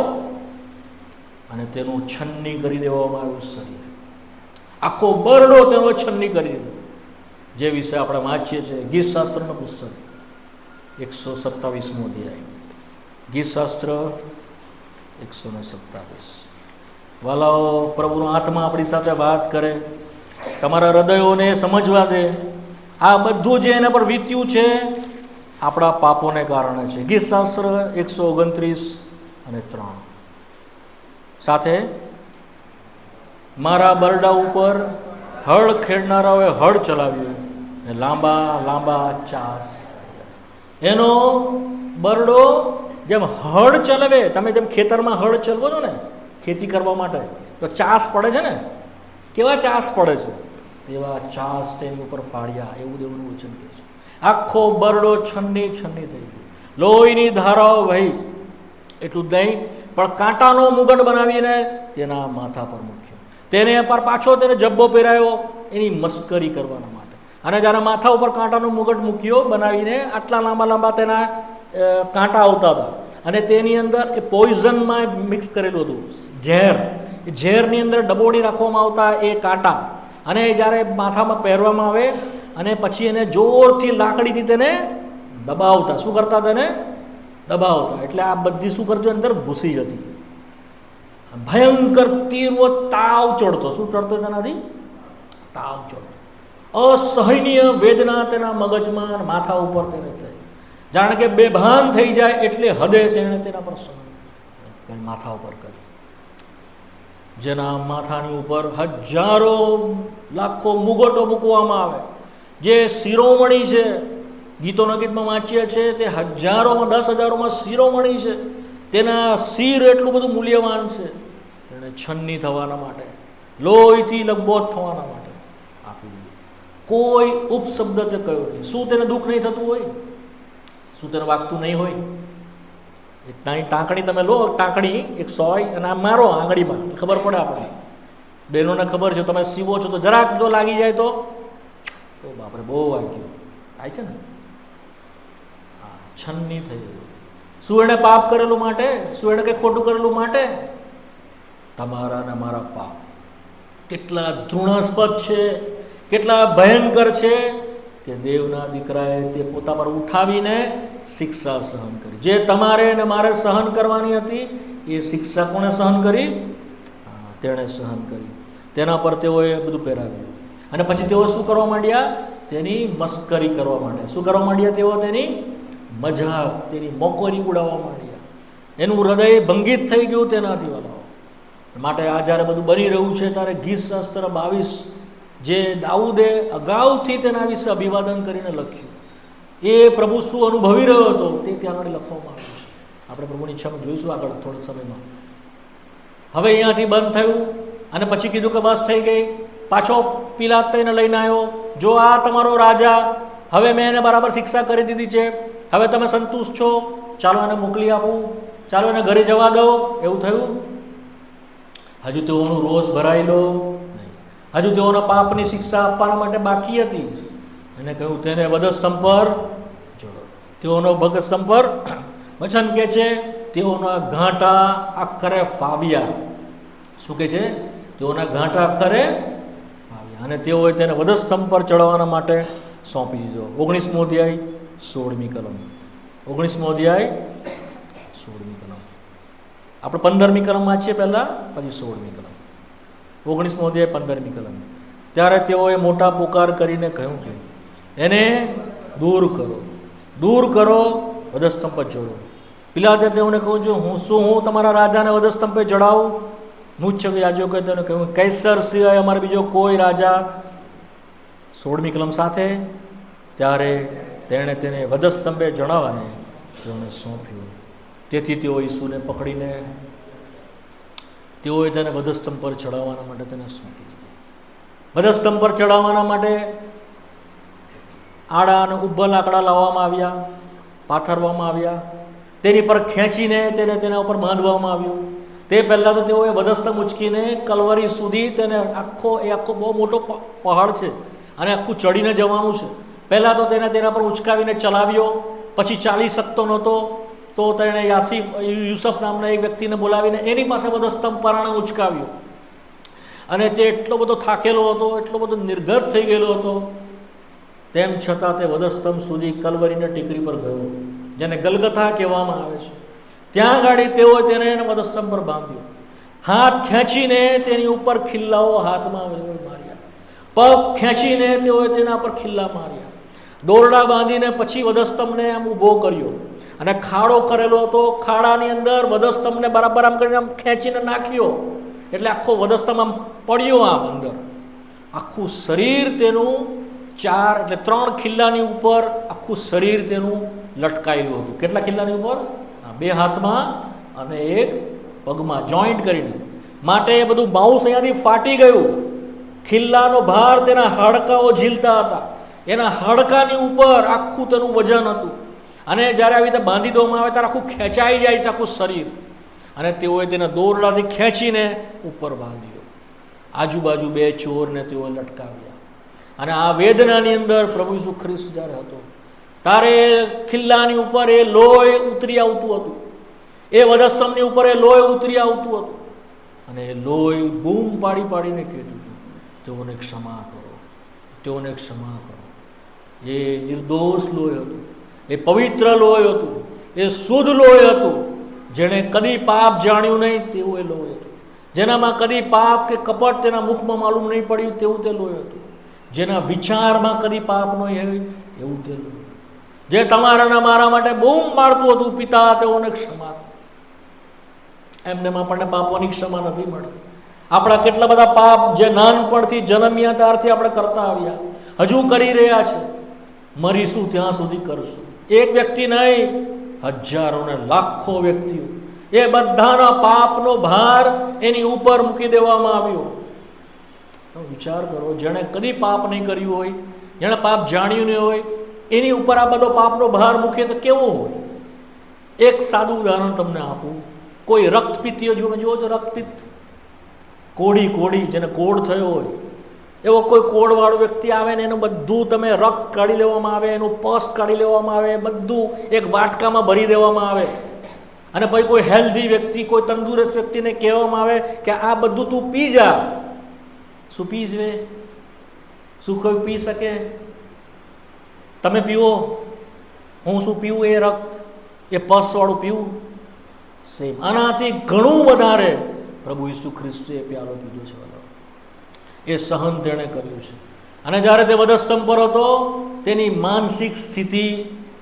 અને તેનું છન્ની કરી દેવામાં આવ્યું. શરીર આખો બરડો તેનો છન્ની કરી દીધો. જે વિશે આપણે વાંચીએ છીએ ગીતશાસ્ત્રનું પુસ્તક 127મો અધ્યાય. ગીતશાસ્ત્ર 127. વાલાઓ, પ્રભુનો આત્મા આપણી સાથે વાત કરે, તમારા હૃદયોને સમજવા દે. આ બધું જે એના પર વીત્યું છે આપણા પાપોને કારણે છે. ગીતશાસ્ત્ર 129:3. સાથે મારા બરડા ઉપર હળ ખેડનારાઓએ હળ ચલાવ્યું ને લાંબા ચાસ. એનો બરડો જેમ હળ ચલાવે, તમે જેમ ખેતરમાં હળ ચલવો છો ને ખેતી કરવા માટે, તો ચાસ પડે છે ને, કેવા ચાસ પડે છે? તેવા ચાસ તેની ઉપર પાડ્યા. એવું દેવનું વચન કહે છે. આખો બરડો છન્ની થઈ ગયો, લોહીની ધારાઓ વહી. એટલું જ નહીં, પણ કાંટાનો મુગટ બનાવીને તેના માથા પર મૂક્યો. તેને પર પાછો તેને જબ્બો પહેરાયો એની મસ્કરી કરવાના માટે. અને જ્યારે માથા ઉપર કાંટાનો મુગટ મૂક્યો બનાવીને, આટલા લાંબા તેના કાંટા આવતા હતા, અને તેની અંદર એ પોઈઝનમાં મિક્સ કરેલું હતું, ઝેર. એ ઝેરની અંદર ડબોડી રાખવામાં આવતા એ કાંટા. અને જ્યારે માથામાં પહેરવામાં આવે અને પછી એને જોરથી લાકડીથી તેને દબાવતા. શું કરતા? તેને દબાવતા, એટલે આ બધી શું કરતી અંદર ઘૂસી જતી. ભયંકર તીવ્ર તાવ ચડતો. શું ચડતો તેનાથી? તાવ ચડતો. અસહનીય વેદના તેના મગજમાં માથા ઉપર તેને થઈ, જાણે કે બેભાન થઈ જાય એટલે હદે તેણે તેના પર સહન માથા ઉપર કરી. જેના માથાની ઉપર હજારો લાખો મુગટો મૂકવામાં આવે, જે શિરોમણી છે, ગીતોના ગીતમાં વાંચીએ છીએ તે હજારોમાં 10,000ઓમાં શિરોમણી છે, તેના શિર એટલું બધું મૂલ્યવાન છે, તેને છન્ની થવાના માટે, લોહીથી લગબોધ થવાના માટે આપી દીધું. કોઈ ઉપશબ્દ તે કયો નહીં. શું તેને દુઃખ નહીં થતું હોય? શું તેને વાગતું નહીં હોય? એક નાની ટાંકણી તમે લો, ટાંકણી એક સોય અને આ મારો આંગળીમાં, ખબર પડે આપણને. બહેનોને ખબર છે, તમે સીવો છો તો જરાક જો લાગી જાય તો બાપરે બહુ વાગ્યું થાય છે ને. હા, છન્ની થઈ ગયું. શું એણે પાપ કરેલું માટે? શું એણે કંઈ ખોટું કરેલું માટે? તમારા ને મારા પાપ કેટલા ધૃણાસ્પદ છે, કેટલા ભયંકર છે કે દેવના દીકરાએ તે પોતા પર ઉઠાવીને શિક્ષા સહન કરી. જે તમારે ને મારે સહન કરવાની હતી એ શિક્ષા કોણે સહન કરી? તેણે સહન કરી. તેના પર તેઓએ બધું પહેરાવ્યું અને પછી તેઓ શું કરવા માંડ્યા? તેની મસ્કરી કરવા માંડ્યા. શું કરવા માંડ્યા તેઓ? તેની મજાક, તેની મોકોરી ઉડાવવા માંડ્યા. એનું હૃદય ભંગિત થઈ ગયું તેનાથી વાળાઓ માટે. આ જ્યારે બધું બની રહ્યું છે ત્યારે ગીત શાસ્ત્ર 22 જે દાઉદે અગાઉથી તેના વિશે અભિવાદન કરીને લખ્યું, એ પ્રભુ શું અનુભવી રહ્યો હતો તે ત્યાં આગળ લખવામાં આવ્યું છે. આપણે પ્રભુની ઈચ્છામાં જોઈશું આગળ થોડાક સમયમાં. હવે અહીંયાથી બંધ થયું અને પછી કીધું કે બસ થઈ ગઈ. પાછો પિલાત એને લઈને આવ્યો, જો આ તમારો રાજા, હવે મેં એને બરાબર શિક્ષા કરી દીધી છે, હવે તમે સંતુષ્ટ છો, ચાલો એને મોકલી આપું, ચાલો એને ઘરે જવા દો. એવું થયું? હજુ તેઓનું રોષ ભરાયેલો નહીં. હજુ તેઓના પાપની શિક્ષા આપવાના માટે બાકી હતી. એને કહ્યું તેને વધસ્તંભ પર જોડો. તેઓનો ભગસ્તંભ પર વચન કે છે તેઓના ઘાંટા આખરે ફાવ્યા. શું કે છે? તેઓના ઘાંટા આખરે ફાવ્યા અને તેઓએ તેને વધસ્તંભ પર ચડાવવાના માટે સોંપી દીધો. 19મો અધ્યાય 16મી કલમ. 19મો અધ્યાય 16મી કલમ. આપણે 15મી કલમ વાંચીએ પહેલાં, પછી 16મી કલમ. 19મો અધ્યાય 15મી કલમ. ત્યારે તેઓએ મોટા પોકાર કરીને કહ્યું કે એને દૂર કરો, દૂર કરો, વધસ્તંભ પર જોડો. પિલાતે તેઓને કહું છું, હું તમારા રાજાને વધસ્તંભ પર ચડાવું? મુખ્ય યાજકોએ તેને કહ્યું, કૈસર સિવાય અમારે બીજો કોઈ રાજા. 16મી કલમ સાથે ત્યારે તેણે તેને વધસ્તંભે જણાવવાને તેઓને સોંપ્યું. તેથી તેઓ ઈસુને પકડીને તેઓએ તેને વધસ્તંભ પર ચડાવવાના માટે તેને સોંપી દીધું. વધસ્તંભ પર ચડાવવાના માટે આડા અને ઊભા લાકડા લાવવામાં આવ્યા, પાથરવામાં આવ્યા, તેની પર ખેંચીને તેને તેના ઉપર બાંધવામાં આવ્યું. તે પહેલાં તો તેઓએ વધસ્તંભ ઉચકીને કલવરી સુધી તેને આખો બહુ મોટો પહાડ છે અને આખું ચડીને જવાનું છે. પહેલાં તો તેને તેના પર ઉચકાવીને ચલાવ્યો, પછી ચાલી શકતો નહોતો તો તેણે યુસફ નામના એક વ્યક્તિને બોલાવીને એની પાસે વધસ્તંભ પરાણે ઉચકાવ્યો. અને તે એટલો બધો થાકેલો હતો, એટલો બધો નિર્ગત થઈ ગયેલો હતો, તેમ છતાં તે વધસ્તંભ સુધી કલવરીને ટેકરી પર ગયો, જેને ગલગથા કહેવામાં આવે છે. ત્યાં ગાડી તેઓએ તેને વધસ્તંભ પર બાંધ્યો. હાથ ખેંચીને તેની ઉપર ખિલ્લાઓ હાથમાં માર્યા, પગ ખેંચીને તેઓએ તેના પર ખિલ્લા માર્યા, દોરડા બાંધીને પછી વધસ્તંભને આમ ઊભો કર્યો અને ખાડો કરેલો હતો. ખાડાની અંદર વધસ્તંભને બરાબર આમ કરીને આમ ખેંચીને નાખ્યો, એટલે આખો વધસ્તંભ આમ પડ્યો આમ અંદર. આખું શરીર તેનું 4 એટલે 3 ખિલ્લાની ઉપર આખું શરીર તેનું લટકાયેલું હતું. કેટલા ખિલ્લાની ઉપર? 2 હાથમાં અને 1 પગમાં જોઈન્ટ કરીને. માટે એ બધું બાઉસ અહીંયાથી ફાટી ગયું. ખિલ્લાનો ભાર તેના હાડકાઓ ઝીલતા હતા. એના હાડકાની ઉપર આખું તેનું વજન હતું. અને જ્યારે આવી રીતે બાંધી દેવામાં આવે ત્યારે આખું ખેંચાઈ જાય છે આખું શરીર. અને તેઓએ તેને દોરડાથી ખેંચીને ઉપર બાંધ્યો. આજુબાજુ 2 ચોરને તેઓએ લટકાવ્યા. અને આ વેદનાની અંદર પ્રભુ ઈસુ ખ્રિસ્ત જ્યારે હતો તારે ખિલ્લાની ઉપર એ લોહી ઉતરી આવતું હતું, એ વધસ્તંભની ઉપર એ લોહી ઉતરી આવતું હતું. અને એ લોહી બૂમ પાડીને કહેતું હતું, તેઓને ક્ષમા કરો, તેઓને ક્ષમા કરો. એ નિર્દોષ લોહી હતું, એ પવિત્ર લોહી હતું, એ શુદ્ધ લોહી હતું. જેણે કદી પાપ જાણ્યું નહીં તેવું એ લોહી હતું. જેનામાં કદી પાપ કે કપટ તેના મુખમાં માલુમ નહીં પડ્યું તેવું તે લોહી હતું. જેના વિચારમાં કદી પાપ ન હોય એવું તે લોહી. જે તમારાના મારા માટે બૂમ મારતું હતું, પિતા તેઓને ક્ષમા. એમને આપણને પાપોની ક્ષમા નથી મળી. આપણા કેટલા બધા પાપ જે નાનપણથી જન્મ્યા ત્યારથી આપણે કરતા આવ્યા, હજુ કરી રહ્યા છે, મરીશું ત્યાં સુધી કરશું. એક વ્યક્તિ નહીં, હજારો ને લાખો વ્યક્તિઓ, એ બધાના પાપનો ભાર એની ઉપર મૂકી દેવામાં આવ્યો. તો વિચાર કરો, જેણે કદી પાપ નહીં કર્યું હોય, જેણે પાપ જાણ્યું નહીં હોય, એની ઉપર આ બધો પાપનો ભાર મૂકીએ તો કેવો હોય? એક સાદું ઉદાહરણ તમને આપું. કોઈ રક્તપિત્તીઓ જુઓ છો, રક્તપિત્ત, કોડી જેને કોડ થયો હોય, એવો કોઈ કોડવાળો વ્યક્તિ આવે ને એનું બધું તમે રક્ત કાઢી લેવામાં આવે, એનું પસ કાઢી લેવામાં આવે, બધું એક વાટકામાં ભરી દેવામાં આવે. અને પછી કોઈ હેલ્ધી વ્યક્તિ, કોઈ તંદુરસ્ત વ્યક્તિને કહેવામાં આવે કે આ બધું તું પી જા. શું પી જવે? શું કોઈ પી શકે? તમે પીવો, હું શું પીવું? એ રક્ત, એ પસવાળું પીવું? સેમ આનાથી ઘણું વધારે પ્રભુ ઈસુ ખ્રિસ્તુએ પ્યાલો પીધો છે. એ સહન તેણે કર્યું છે. અને જ્યારે તે વધસ્તંભ પર હતો, તેની માનસિક સ્થિતિ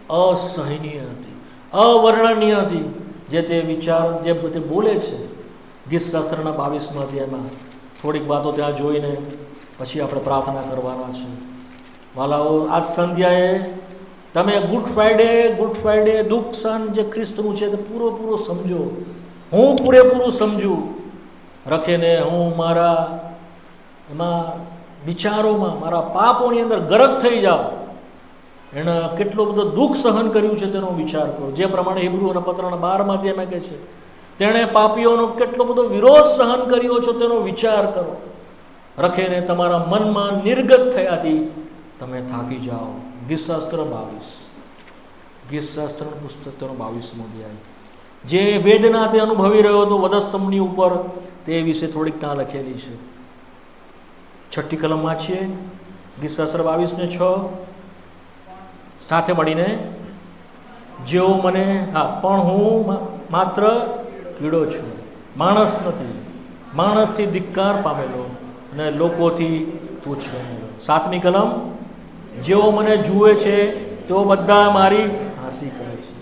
અસહનીય હતી, અવર્ણનીય હતી. જે તે વિચાર, જે તે બોલે છે ગીતશાસ્ત્રના 22મા અધ્યાયમાં, થોડીક વાતો ત્યાં જોઈને પછી આપણે પ્રાર્થના કરવાના છે. વાલાઓ, આજ સંધ્યાએ તમે ગુડ ફ્રાઈડે દુઃખ સહન જે ખ્રિસ્તનું છે તે પૂરેપૂરો સમજો. હું પૂરેપૂરું સમજું, રખીને હું મારા એમાં વિચારોમાં, મારા પાપોની અંદર ગરક થઈ જાઉં. એણે કેટલો બધો દુઃખ સહન કર્યું છે તેનો વિચાર કરો. જે પ્રમાણે હિબ્રુઓના પત્રના 12મા અધ્યાયમાં કહે છે, તેણે પાપીઓનો કેટલો બધો વિરોધ સહન કર્યો છે તેનો વિચાર કરો. રખીને તમારા મનમાં નિર્ગત થયાથી તમે થાકી જાઓ. ગીતશાસ્ત્ર 22, ગીતશાસ્ત્રનું પુસ્તક તેનો 22મો અધ્યાય. જે વેદના તે અનુભવી રહ્યો હતો વધસ્તંભની ઉપર, તે વિશે થોડીક ત્યાં લખેલી છે. 6ઠ્ઠી કલમ વાંચીએ, ગીતશાસ્ત્ર 22:6. સાથે મળીને, જેઓ મને, પણ હું માત્ર કીડો છું, માણસ નથી, માણસથી ધિક્કાર પામેલો અને લોકોથી તુચ્છ બનેલો. 7મી કલમ, જેઓ મને જુએ છે તેઓ બધા મારી હાંસી કરે છે.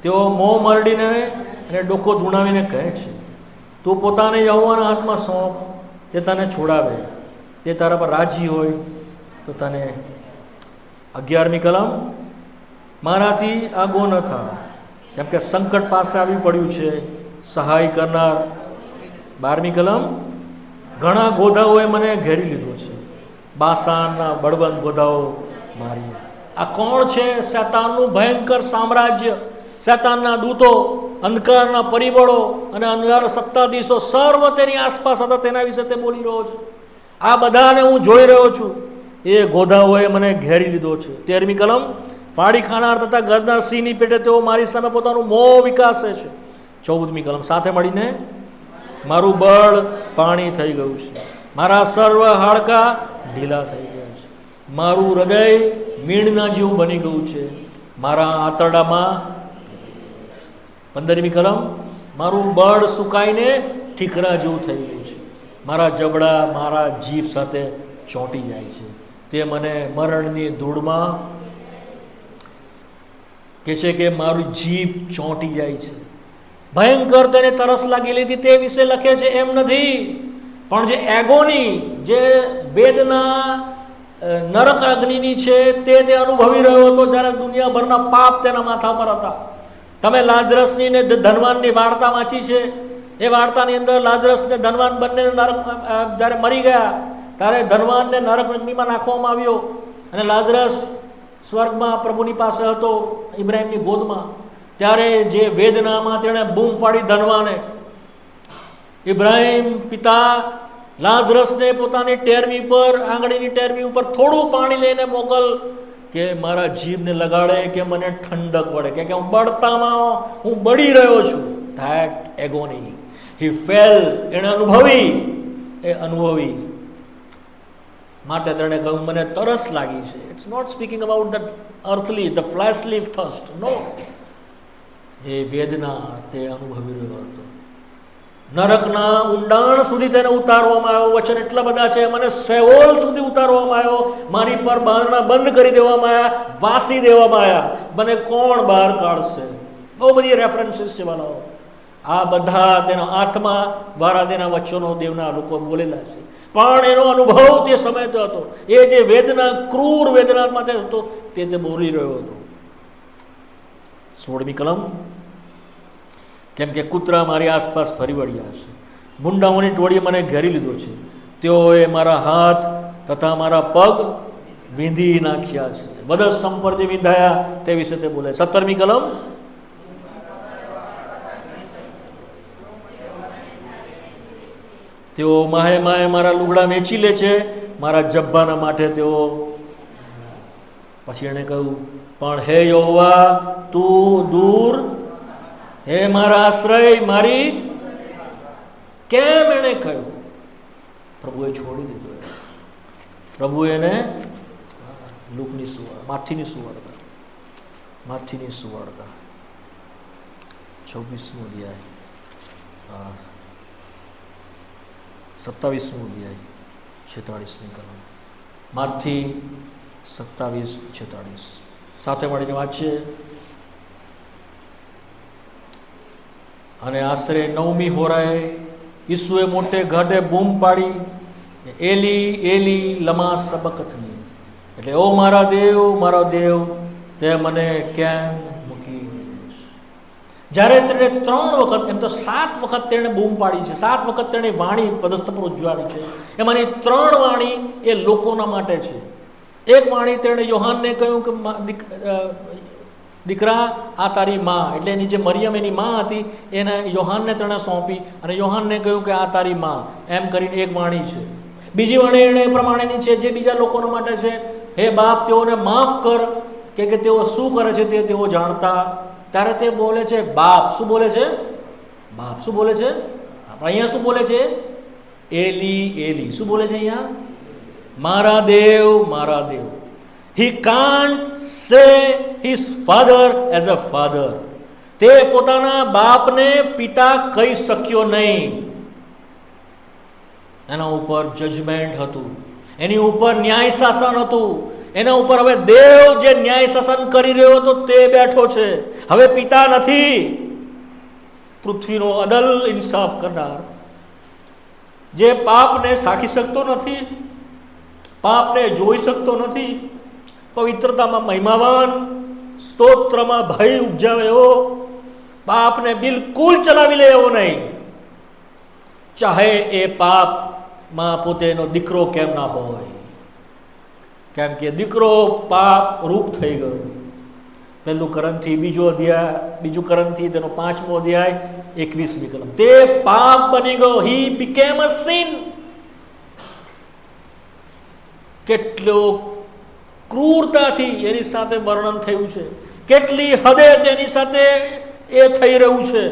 તેઓ મોં મરડીને અને ડોકો ધૂણાવીને કહે છે, તું પોતાને યહોવાના હાથમાં સોંપ, તે તને છોડાવે. તે તારા પર રાજી હોય તો તને. 11મી કલમ, મારાથી આગો ન થા, કેમ કે સંકટ પાસે આવી પડ્યું છે, સહાય કરનાર. 12મી કલમ, ઘણા ગોધાઓએ મને ઘેરી લીધો છે, બાસાનના બળવંત ગોધાઓ મારી. આ કોણ છે? શૈતાનનું ભયંકર સામ્રાજ્ય, શૈતાનના દૂતો, અંધકારના પરિબળો અને અંધકાર સત્તાધીશો સર્વ તેની આસપાસ હતા. તેના વિશે તે બોલી રહ્યો છે. આ બધાને હું જોઈ રહ્યો છું, એ ગોધાઓએ મને ઘેરી લીધો છે. 13મી કલમ, ફાડી ખાનાર તથા ગરદાર સિંહની પેટે તેઓ મારી સામે પોતાનું મોં વિકાસે છે. 14મી કલમ, સાથે મળીને, મારું બળ પાણી થઈ ગયું છે, મારા સર્વ હાડકાં ઢીલા થઈ ગયા છે, મારું હૃદય મીણના જેવું બની ગયું છે, મારા આંતરડામાં. 15મી કલમ, મારું બળ સુકાઈને ઠીકરા જેવું થઈ ગયું છે, મારા જબડા મારા જીભ સાથે ચોંટી જાય છે. તે મને મરણની ધૂળમાં કે છે કે મારું જીભ ચોંટી જાય છે. ભયંકર તેને તરસ લાગેલી હતી તે વિશે લખે છે એમ નથી, પણ જે એગોની, જે વેદના નરક અગ્નિની છે તે અનુભવી રહ્યો હતો જ્યારે દુનિયાભરના પાપ તેના માથા પર હતા. તમે લાજરસની ને ધનવાનની વાર્તા વાંચી છે. એ વાર્તાની અંદર લાજરસ ને ધનવાન બંને નરક, જ્યારે મરી ગયા ત્યારે ધનવાનને નરક અગ્નિમાં નાખવામાં આવ્યો અને લાજરસ સ્વર્ગમાં પ્રભુની પાસે હતો, ઇબ્રાહિમની ગોદમાં. ત્યારે જે વેદનામાં તેણે બૂમ પાડી ધનવાને, ઇબ્રાહિમ પિતા લાજરસને પોતાની ટેરવી પર, આંગળીની ટેરવી ઉપર થોડું પાણી લઈને મોકલ કે મારા જીભને લગાડે કે મને ઠંડક વળે, કે હું બળતામાં હું બળી રહ્યો છું. ધેટ એગોની હી ફેલ, એણે અનુભવી માટે તેણે કહ્યું મને તરસ લાગી છે. It's not speaking about the earthly, the fleshly thirst, no. એ વેદના તે અનુભવી રહ્યો હતો. નરકના ઊંડાણ સુધી તેને ઉતારવામાં આવ્યો. વચન એટલા બધા છે, મને સેઓલ સુધી ઉતારવામાં આવ્યો, મારી પર બારણા બંધ કરી દેવામાં આવ્યા, વાસી દેવામાં આવ્યા, મને કોણ બહાર કાઢશે? બહુ બધી રેફરન્સીસ છે વાલાઓ. આ બધા તેનો આત્મા દ્વારા તેના વચનો દેવના લોકો બોલેલા છે. પણ એનો અનુભવ તે સમય તો હતો. એ જે વેદના, ક્રૂર વેદનામાં તે હતો, તે બોલી રહ્યો હતો. 16મી કલમ. કેમ કે કૂતરા મારી આસપાસ ફરી વળ્યા છે, ગુંડાઓની ટોળીએ મને ઘેરી લીધો છે, તેઓએ મારા હાથ તથા મારા પગ વીંધી નાખ્યા છે. બધા સંપર્ક જે વિંધાયા તે વિશે તે બોલે. 17મી કલમ. તેઓ માહે માહે મારા લુગડા વેચી લે છે, મારા જબ્બાના માટે તેઓ. પછી એણે કહ્યું, પણ હે યહોવા તું દૂર, હે મારા આશ્રય, મારી. કેમ એણે કહ્યું? પ્રભુએ છોડી દીધો. પ્રભુ એને લૂકની સુવાર્તા, માથીની સુવાર્તા, 26મો અધ્યાય, 27મો અધ્યાય, 46મી કલમ. માથી 27-46 સાથે મળીને વાંચીએ. અને આશરે 9મી હોરાએ ઈસુએ મોટે ઘાટે બૂમ પાડી, એલી એલી લમા સબકથની, એટલે ઓ મારા દેવ તે મને કેમ મૂકી? જ્યારે તેણે 3 વખત, એમ તો 7 વખત તેણે બૂમ પાડી છે, 7 વખત તેણે વાણી પદસ્થ પર ઉજવાડી છે. એમાંની 3 વાણી એ લોકોના માટે છે. એક વાણી તેણે યોહાનને કહ્યું કે દીકરા આ તારી માં, એટલે એની જે મરિયમ એની માં હતી એને યોહાનને તેણે સોંપી અને યોહાનને કહ્યું કે આ તારી માં, એમ કરીને એક વાણી છે. બીજી વાણી એને એ પ્રમાણેની છે જે બીજા લોકોના માટે છે. હે બાપ, તેઓને માફ કર કે તેઓ શું કરે છે તે તેઓ જાણતા. ત્યારે તે બોલે છે બાપ. શું બોલે છે? બાપ. શું બોલે છે? આપણે અહીંયા શું બોલે છે? એલી એલી. શું બોલે છે અહીંયા? મારા દેવ. He can't say his father as a father. તે પોતાના બાપને પિતા કહી શક્યો નહીં. એના ઉપર જજમેન્ટ હતું, એની ઉપર ન્યાય શાસન હતું. એના ઉપર હવે દેવ જે ન્યાય શાસન કરી રહ્યો હતો તે બેઠો છે. હવે પિતા નથી, પૃથ્વીનો અદલ ઇન્સાફ કરનાર, જે પાપને સાખી શકતો નથી, પાપને જોઈ શકતો નથી, પવિત્રતામાં મહિમાવાન, સ્તોત્રમાં ભય ઉપજાવે એવો, પાપને બિલકુલ ચલાવી લે એવો નહીં, ચાહે એ પાપમાં પોતે એનો દીકરો કેમ ના હોય. કેમ કે દીકરો પાપ રૂપ થઈ ગયો. 1 Korintથી 2 Korintથી તેનો 5મો અધ્યાય 21મી કલમ. તે પાપ બની ગયો. He became a sin. કેટલો ક્રૂરતાથી એની સાથે વર્ણન થયું છે, કેટલી હદે તેની સાથે એ થઈ રહ્યું છે,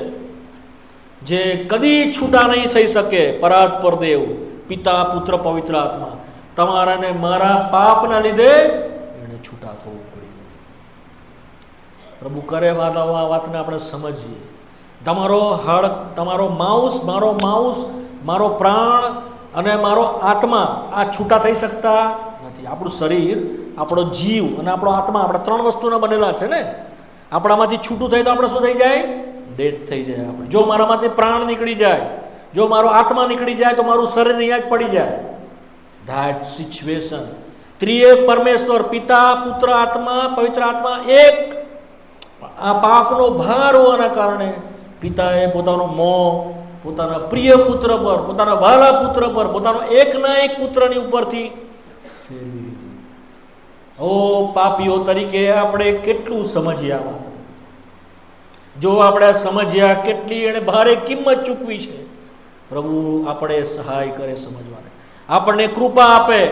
જે કદી છૂટા નહીં થઈ શકે. પરાત્પર દેવ, પિતા, પુત્ર, પવિત્ર આત્મા, તમારા ને મારા પાપના લીધે એને છૂટા થવું પડ્યું. પ્રભુ કરે વાતાઓ આ વાતને આપણે સમજીએ. તમારો હાડ, તમારો માઉસ, મારો પ્રાણ અને મારો આત્મા આ છૂટા થઈ શકતા નથી. આપણું શરીર, આપણો જીવ અને આપણો આત્મા, આપણે 3 વસ્તુના બનેલા છે ને. આપણામાંથી છૂટું થાય તો આપણે શું થઈ જાય? ડેડ થઈ જાય. આપણે જો મારામાંથી પ્રાણ નીકળી જાય, જો મારો આત્મા નીકળી જાય તો મારું શરીર અહીંયા જ પડી જાય. That situation. ત્રિએક પરમેશ્વર, પિતા, પુત્ર, આત્મા, પવિત્ર આત્મા એક. આ પાપનો ભાર હોવાના કારણે પિતાએ પોતાનો મોહ પોતાના પ્રિય પુત્ર પર, પોતાના વહાલા પુત્ર પર, પોતાનો એકના એક પુત્રની ઉપરથી ફેરવી દીધું. ઓ પાપીઓ તરીકે આપણે કેટલું સમજીએ આ વાત. જો આપણે સમજ્યા, કેટલી એને ભારે કિંમત ચૂકવી છે. પ્રભુ આપણે સહાય કરે સમજવાને, આપણને કૃપા આપે.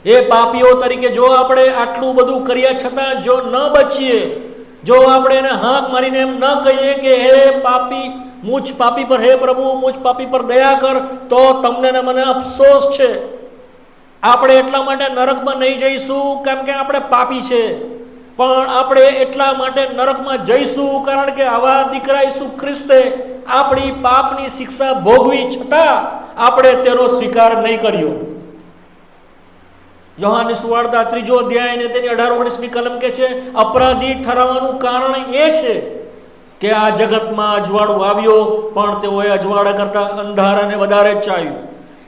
એ પાપીઓ તરીકે જો આપણે આટલું બધું કર્યા છતાં જો ન બચીએ, જો આપણે એને હાંક મારીને એમ ન કહીએ કે હે પાપી, મુझ પાપી પર, હે પ્રભુ મુझ પાપી પર દયા કર, તો તમને ને મને અફસોસ છે. આપણે એટલા માટે નરકમાં નહીં જઈશું કેમ કે આપણે પાપી છે. પણ આપણે એટલા માટે નરકમાં જઈશું કારણ કે આવા દીકરા ઈસુ ખ્રિસ્તે આપણી પાપની શિક્ષા ભોગવી છતાં આપણે તેનો સ્વીકાર નહીં કર્યો. યોહાનની સુવાર્તા 3 અધ્યાય અને તેની 18-19 કલમ કે છે, અપરાધી ઠરાવવાનું કારણ એ છે કે આ જગતમાં અજવાળું આવ્યો પણ તેઓએ અજવાળા કરતા અંધારાને વધારે ચાહ્યું.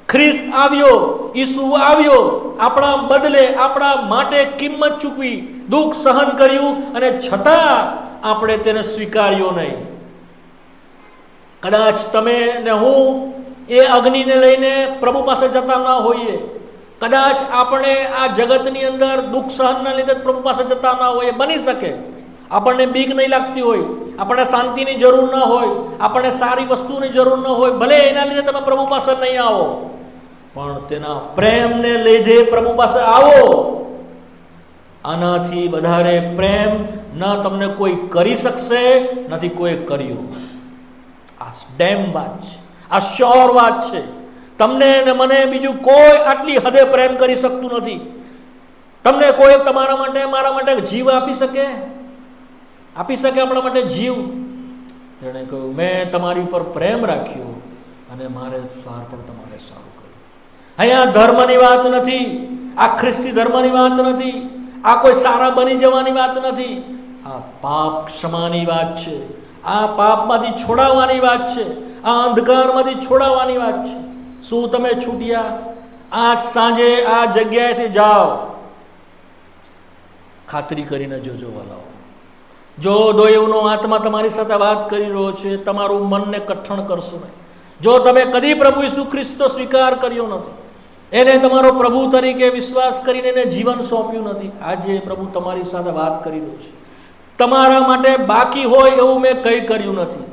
ખ્રિસ્ત આવ્યો, ઈસુ આવ્યો, આપણા બદલે આપણા માટે કિંમત ચૂકવી, દુઃખ સહન કર્યું અને છતાં આપણે તેને સ્વીકાર્યો નહીં. કદાચ તમે ને હું એ અગ્નિને લઈને પ્રભુ પાસે જતા ના હોઈએ, કદાચ આપણે આ જગતની અંદર દુઃખ સહનના લીધે પ્રભુ પાસે જતા ના હોઈએ, બની શકે. આપણને બીક નહીં લાગતી હોય, આપણને શાંતિની જરૂર ન હોય, આપણને સારી વસ્તુની જરૂર ન હોય, ભલે એના લીધે તમે પ્રભુ પાસે નહીં આવો, પણ તેના પ્રેમને લીધે પ્રભુ પાસે આવો. આનાથી વધારે પ્રેમ ન તમને કોઈ કરી શકશે, નથી કોઈ કર્યું. આ ડેમ વાત છે, આ શ્યોર વાત છે. તમને ને મને બીજું કોઈ આટલી હદે પ્રેમ કરી શકતું નથી. તમને કોઈ તમારા માટે મારા માટે જીવ આપી શકે? આપી શકે આપણા માટે જીવ? તેણે કહ્યું, મેં તમારી ઉપર પ્રેમ રાખ્યો અને મારે સાર પણ તમારે સારું કર્યું. અહીંયા ધર્મની વાત નથી, આ ખ્રિસ્તી ધર્મની વાત નથી, આ કોઈ સારા બની જવાની વાત નથી. આ પાપ ક્ષમાની વાત છે, આ પાપમાંથી છોડાવવાની વાત છે, આ અંધકારમાંથી છોડાવવાની વાત છે. શું તમે છૂટ્યા? આજ સાંજે આ જગ્યાએથી જાઓ, ખાતરી કરીને જોજો વાલાઓ. જો દોયવનો આત્મા તમારી સાથે વાત કરી રહ્યો છે, તમારું મનને કઠણ કરશો નહીં. જો તમે કદી પ્રભુ ઈસુ ખ્રિસ્તનો સ્વીકાર કર્યો નથી, એને તમારો પ્રભુ તરીકે વિશ્વાસ કરીને એને જીવન સોંપ્યું નથી, આજે પ્રભુ તમારી સાથે વાત કરી રહ્યો છે. તમારા માટે બાકી હોય એવું મેં કંઈ કર્યું નથી.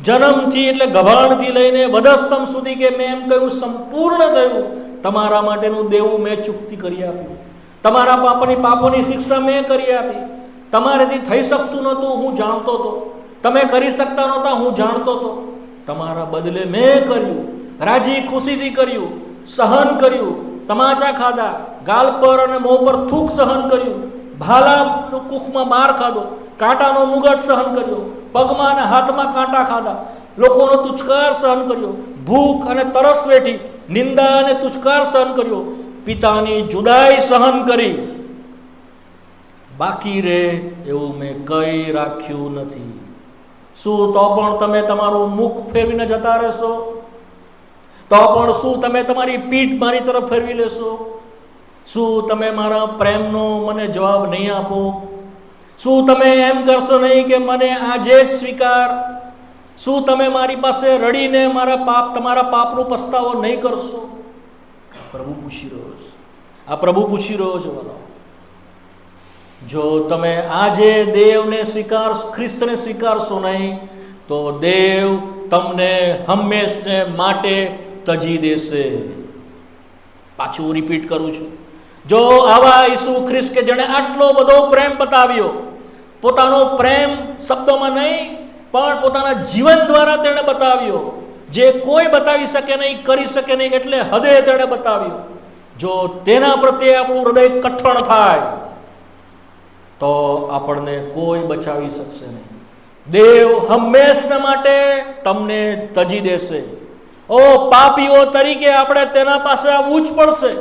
જન્મથી એટલે ગભાણથી લઈને વધસ્તંભ સુધી કે મેં એમ કહ્યું સંપૂર્ણ થયું, તમારા માટેનું દેવું મેં ચૂકતી કરી આપ્યું. તમારા પાપોની શિક્ષા મેં કરી આપી. તમારેથી થઈ શકતું નહોતું, હું જાણતો હતો. તમે કરી શકતા નહોતા, હું જાણતો હતો. તમારા બદલે મેં કર્યું, રાજી ખુશીથી કર્યું, સહન કર્યું, તમાચા ખાધા, ગાલ પર અને મોં પર થૂક સહન કર્યું, ભાલાનો કુખમાં માર ખાધો, કાંટાનો મુગટ સહન કર્યો, પગમાં અને હાથમાં કાંટા ખાધા, લોકોનો તુચ્છકાર સહન કર્યો, ભૂખ અને તરસ વેઠી, નિંદા અને તુચ્છકાર સહન કર્યો, પિતાની જુદાઈ સહન કરી. બાકી રે એવું મેં કંઈ રાખ્યું નથી. શું તો પણ તમે તમારું મુખ ફેરવીને જતા રહેશો? તો પણ શું તમે તમારી પીઠ મારી તરફ ફેરવી લેશો? શું તમે મારા પ્રેમનો મને જવાબ નહીં આપો? શું તમે એમ કરશો નહીં કે મને આજે જ સ્વીકાર? શું તમે મારી પાસે રડીને તમારા પાપનો પસ્તાવો નહીં કરશો? પ્રભુ પૂછી રહ્યો છે, આ પ્રભુ પૂછી રહ્યો છે. બોલો, જો તમે આજે દેવને ખ્રિસ્તને સ્વીકારશો નહીં તો દેવ તમને હંમેશને માટે તજી દેશે. પાછું રિપીટ કરું છું, જો આવા ઈસુ ખ્રિસ્ત કે જેણે આટલો બધો પ્રેમ બતાવ્યો, પોતાનો પ્રેમ શબ્દોમાં નહીં પણ પોતાના જીવન દ્વારા તેણે બતાવ્યો, જે કોઈ બતાવી શકે નહીં, કરી શકે નહીં, એટલે હદે તેણે બતાવ્યો. જો તેના પ્રત્યે આપણું હૃદય કઠણ થાય તો આપણને કોઈ બચાવી શકશે નહીં. દેવ હંમેશના માટે તમને તજી દેશે. ઓ પાપીઓ તરીકે આપણે તેના પાસે આવવું જ પડશે.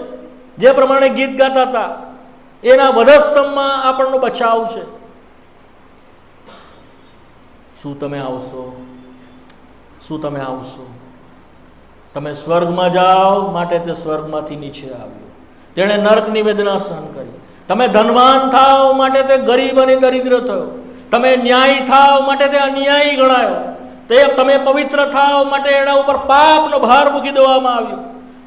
જે પ્રમાણે ગીત ગાતા હતા, એના વધસ્તંભમાં આપણનો બચાવ છે. શું તમે આવશો? શું તમે આવશો? તમે સ્વર્ગમાં જાઓ માટે તે સ્વર્ગમાંથી નીચે આવ્યો. તેણે નરકની વેદના સહન કરી. તમે ધનવાન થાવ માટે તે ગરીબ અને દરિદ્ર થયો. તમે ન્યાયી થાવ માટે તે અન્યાયી ગણાયો. તમે પવિત્ર થાવ માટે એના ઉપર પાપનો ભાર મૂકી દેવામાં આવ્યો.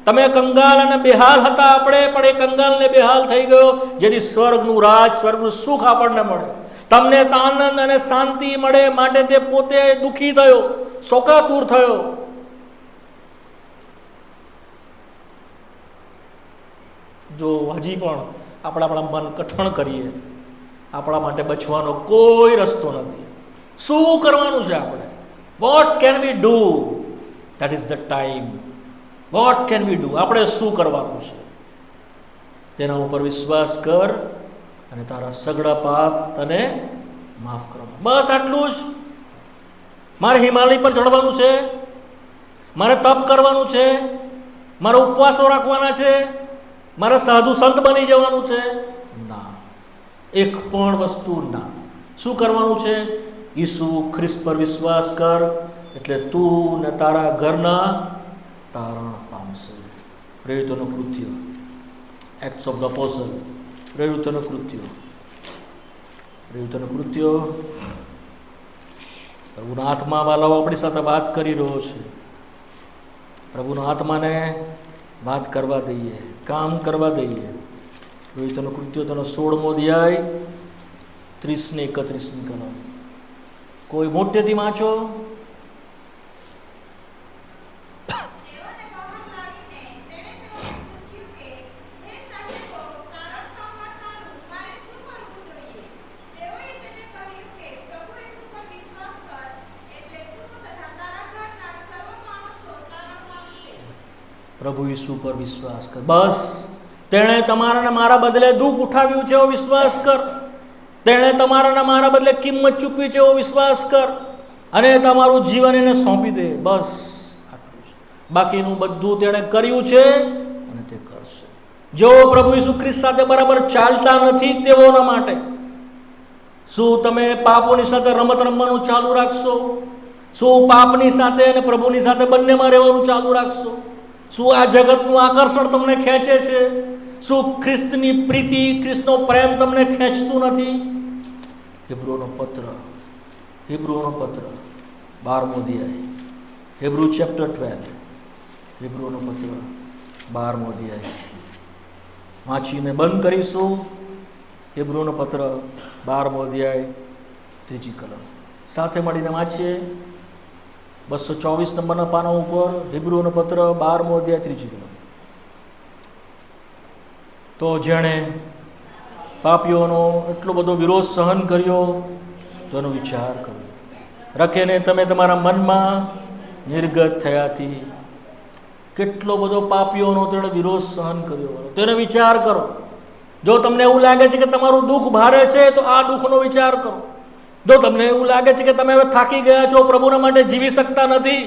તમે કંગાલ અને બેહાલ હતા, આપણે પણ એ કંગાલ ને બેહાલ થઈ ગયો, જેથી સ્વર્ગનું રાજ, સ્વર્ગનું સુખ આપણને મળે, તમને આનંદ અને શાંતિ મળે માટે તે પોતે દુઃખી થયો, શોકાતુર થયો. જો હજી પણ આપણા મન કઠણ કરીએ, આપણા માટે બચવાનો કોઈ રસ્તો નથી. શું કરવાનું છે આપણે? What can we do? That is the time. What can we do? આપણે શું કરવાનું છે? તેના ઉપર વિશ્વાસ કર અને તારા સગડા પાપ તને માફ કરવા. બસ આટલું જ. મારે હિમાલય પર ચડવાનું છે, મારે તપ કરવાનું છે, મારે ઉપવાસો રાખવાના છે, મારે સાધુ સંત બની જવાનું છે? ના, એક પણ વસ્તુ ના. શું કરવાનું છે? ઈસુ ખ્રિસ્ત પર વિશ્વાસ કર એટલે તું ને તારા ઘરના તારણ પામશે. પ્રેરિતોનું કૃત્ય, એક્ટ્સ ઓફ ધ અપોસ્ટલ, પ્રેરિતોનું કૃત્ય. પ્રભુના આત્મા વાલાઓ આપણી સાથે વાત કરી રહ્યો છે. પ્રભુના આત્માને વાત કરવા દઈએ, કામ કરવા દઈએ. પ્રેરિતોનું કૃત્ય તેનો 16મો અધ્યાય 30 ને 31 કલમ. કોઈ મોટેથી વાંચો. પ્રભુ ઈસુ પર વિશ્વાસ કર. બસ, તેણે તમારા ને મારા બદલે દુઃખ ઉઠાવ્યું છે એવો વિશ્વાસ કર. તેણે તમારા ને મારા બદલે કિંમત ચૂકવી છે એવો વિશ્વાસ કર અને તમારું જીવન એને સોંપી દે. બસ આટલું જ. બાકીનું બધું તેણે કર્યું છે અને તે કરશે. જેઓ પ્રભુ ઈસુ ખ્રિસ્ત સાથે બરાબર ચાલતા નથી તેઓના માટે શું તમે પાપોની સાથે રમત રમવાનું ચાલુ રાખશો? શું પાપની સાથે અને પ્રભુની સાથે બંનેમાં રહેવાનું ચાલુ રાખશો? શું આ જગતનું આકર્ષણ તમને ખેંચે છે? શું ખ્રિસ્તની પ્રીતિ, ખ્રિસ્તનો પ્રેમ તમને ખેંચતું નથી? હિબ્રુઓનો પત્ર 12મો અધ્યાય, હિબ્રુ ચેપ્ટર 12, હિબ્રુઓનો પત્ર 12મો અધ્યાય વાંચીને બંધ કરીશું. હિબ્રુઓનો પત્ર 12મો અધ્યાય 3 કલમ સાથે મળીને વાંચીએ. 224 નંબરના પાના ઉપર હિબ્રુઓનો પત્ર 12મો અધ્યાય 3 કલમ. તો જેણે પાપીઓનો એટલો બધો વિરોધ સહન કર્યો તો એનો વિચાર કરો. રખેને તમે તમારા મનમાં નિર્ગત થયાથી કેટલો બધો પાપીઓનો તેણે વિરોધ સહન કર્યો તેનો વિચાર કરો. જો તમને એવું લાગે છે કે તમારું દુઃખ ભારે છે તો આ દુઃખનો વિચાર કરો. જો તમને એવું લાગે છે કે તમે હવે થાકી ગયા છો, પ્રભુના માટે જીવી શકતા નથી,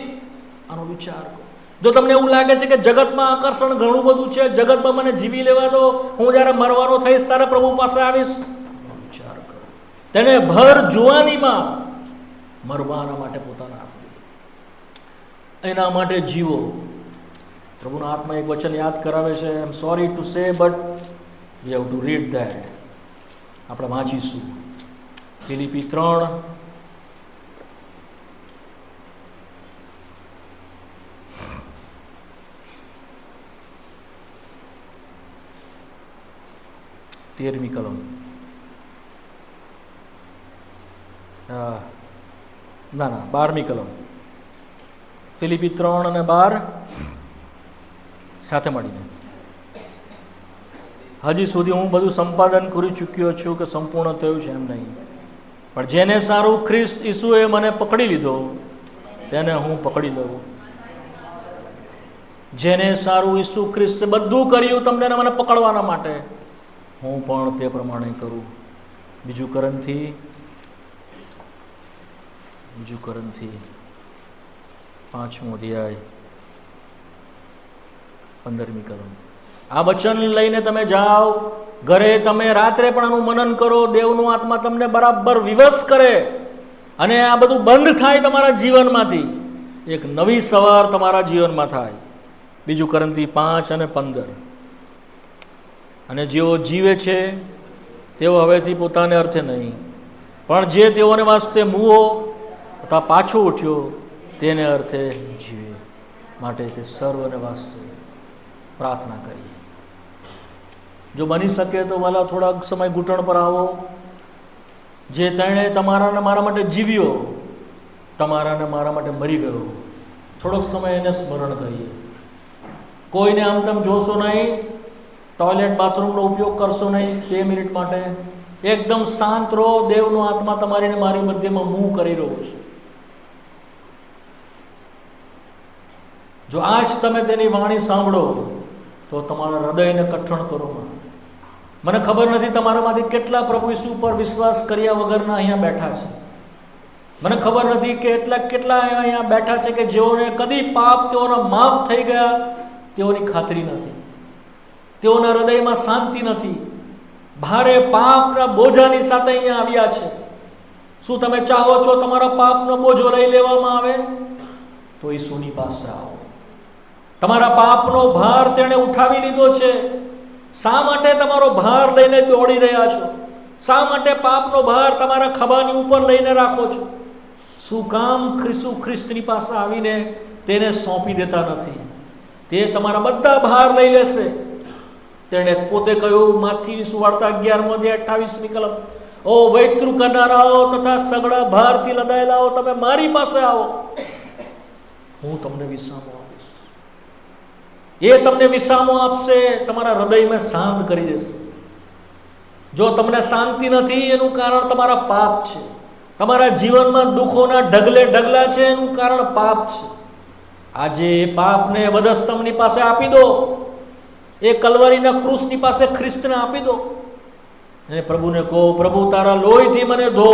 આનો વિચાર કરો. જો તમને એવું લાગે છે કે જગતમાં આકર્ષણ ઘણું બધું છે, જગતમાં મને જીવી લેવા દો, હું જ્યારે મરવાનો થઈશ ત્યારે પ્રભુ પાસે આવીશ, આનો વિચાર કરો. તેને ભર જુવાનીમાં મરવાના માટે પોતાના આપી દીધા. એના માટે જીવો. પ્રભુના આત્મા એક વચન યાદ કરાવે છે. I am sorry to say but we have to read that. આપણે વાંચીશું. ફિલિપી 3 13મી કલમ. ના 12મી કલમ. ફિલિપી 3 અને 12 સાથે મળીને. હજી સુધી હું બધું સંપાદન કરી ચૂક્યો છું કે સંપૂર્ણ થયું છે એમ નહીં, પણ જેને સારું ખ્રિસ્ત ઈસુએ મને પકડી લીધો તેને હું પકડી લઉં. જેને સારું ઈસુ ખ્રિસ્તે બધું કર્યું તમને મને પકડવાના માટે, હું પણ તે પ્રમાણે કરું. બીજું કરંથી 5મો અધ્યાય 15મી કલમ. આ વચન લઈને તમે જાઓ ઘરે, તમે રાત્રે પણ આનું મનન કરો. દેવનો આત્મા તમને બરાબર વિવશ કરે અને આ બધું બંધ થાય તમારા જીવનમાંથી. એક નવી સવાર તમારા જીવનમાં થાય. બીજું કરંથી 5 અને 15. અને જેઓ જીવે છે તેઓ હવેથી પોતાને અર્થે નહીં, પણ જે તેઓને વાસ્તે મૂવો તથા પાછો ઉઠ્યો તેને અર્થે જીવે. માટે તે સર્વને વાસ્તે પ્રાર્થના કરીએ. જો બની શકે તો વાલા થોડાક સમય ઘૂંટણ પર આવો. જે તેણે તમારાને મારા માટે જીવ્યો, તમારાને મારા માટે મરી ગયો, થોડોક સમય એને સ્મરણ કરીએ. કોઈને આમ તેમ જોશો નહીં, ટોયલેટ બાથરૂમનો ઉપયોગ કરશો નહીં. 2 મિનિટ માટે એકદમ શાંત રહો. દેવનો આત્મા તમારીને મારી મધ્યમાં મૂવ કરી રહ્યો છે. જો આજ તમે તેની વાણી સાંભળો તો તમારા હૃદયને કઠણ કરો. મને ખબર નથી તમારામાંથી કેટલા પ્રભુ ઈસુ ઉપર વિશ્વાસ કર્યા વગરના અહીંયા બેઠા છે. મને ખબર નથી કે કેટલા અહીંયા બેઠા છે કે જેઓને કદી પાપ તેઓના માફ થઈ ગયા તેઓની ખાતરી નથી, તેઓના હૃદયમાં શાંતિ નથી, ભારે પાપના બોજાની સાથે અહીંયા આવ્યા છે. શું તમે ચાહો છો તમારા પાપનો બોજો લઈ લેવામાં આવે? તો ઈસુની પાસે આવો. તમારા પાપનો ભાર તેણે ઉઠાવી લીધો છે. શા માટે તમારો ભાર લઈને દોડી રહ્યા છો? શા માટે પાપનો ભાર તમારા ખભાની ઉપર લઈને રાખો છો? શું કામ ખ્રિસ્તની પાસે આવીને તેને સોંપી દેતા નથી? તે તમારા બધા ભાર લઈ લેશે. તેણે પોતે કહ્યું, માથીની સુવાર્તા 11:28 કલમ, ઓ વૈતૃ કરનારાઓ તથા સગળા ભારથી લદાયેલાઓ, તમે મારી પાસે આવો, હું તમને વિસામો આપીશ. એ તમને વિસામો આપશે, તમારા હૃદયમાં શાંત કરી દેશે. જો તમને શાંતિ નથી એનું કારણ તમારા પાપ છે. તમારા જીવનમાં દુઃખોના ઢગલે ઢગલા છે એનું કારણ પાપ છે. આજે એ પાપને વધસ્તંભની પાસે આપી દો, એ કલવરીના ક્રૂસની પાસે ખ્રિસ્તને આપી દો અને પ્રભુને કહો, પ્રભુ તારા લોહીથી મને ધો.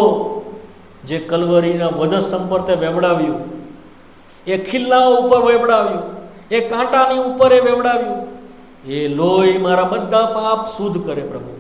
જે કલવરીના વધસ્તંભ પર તે વેવડાવ્યું, એ ખિલ્લાઓ ઉપર વેવડાવ્યું, એ કાંટાની ઉપર એ વેવડાવ્યું, એ લોહી મારા બધા પાપ શુદ્ધ કરે પ્રભુ.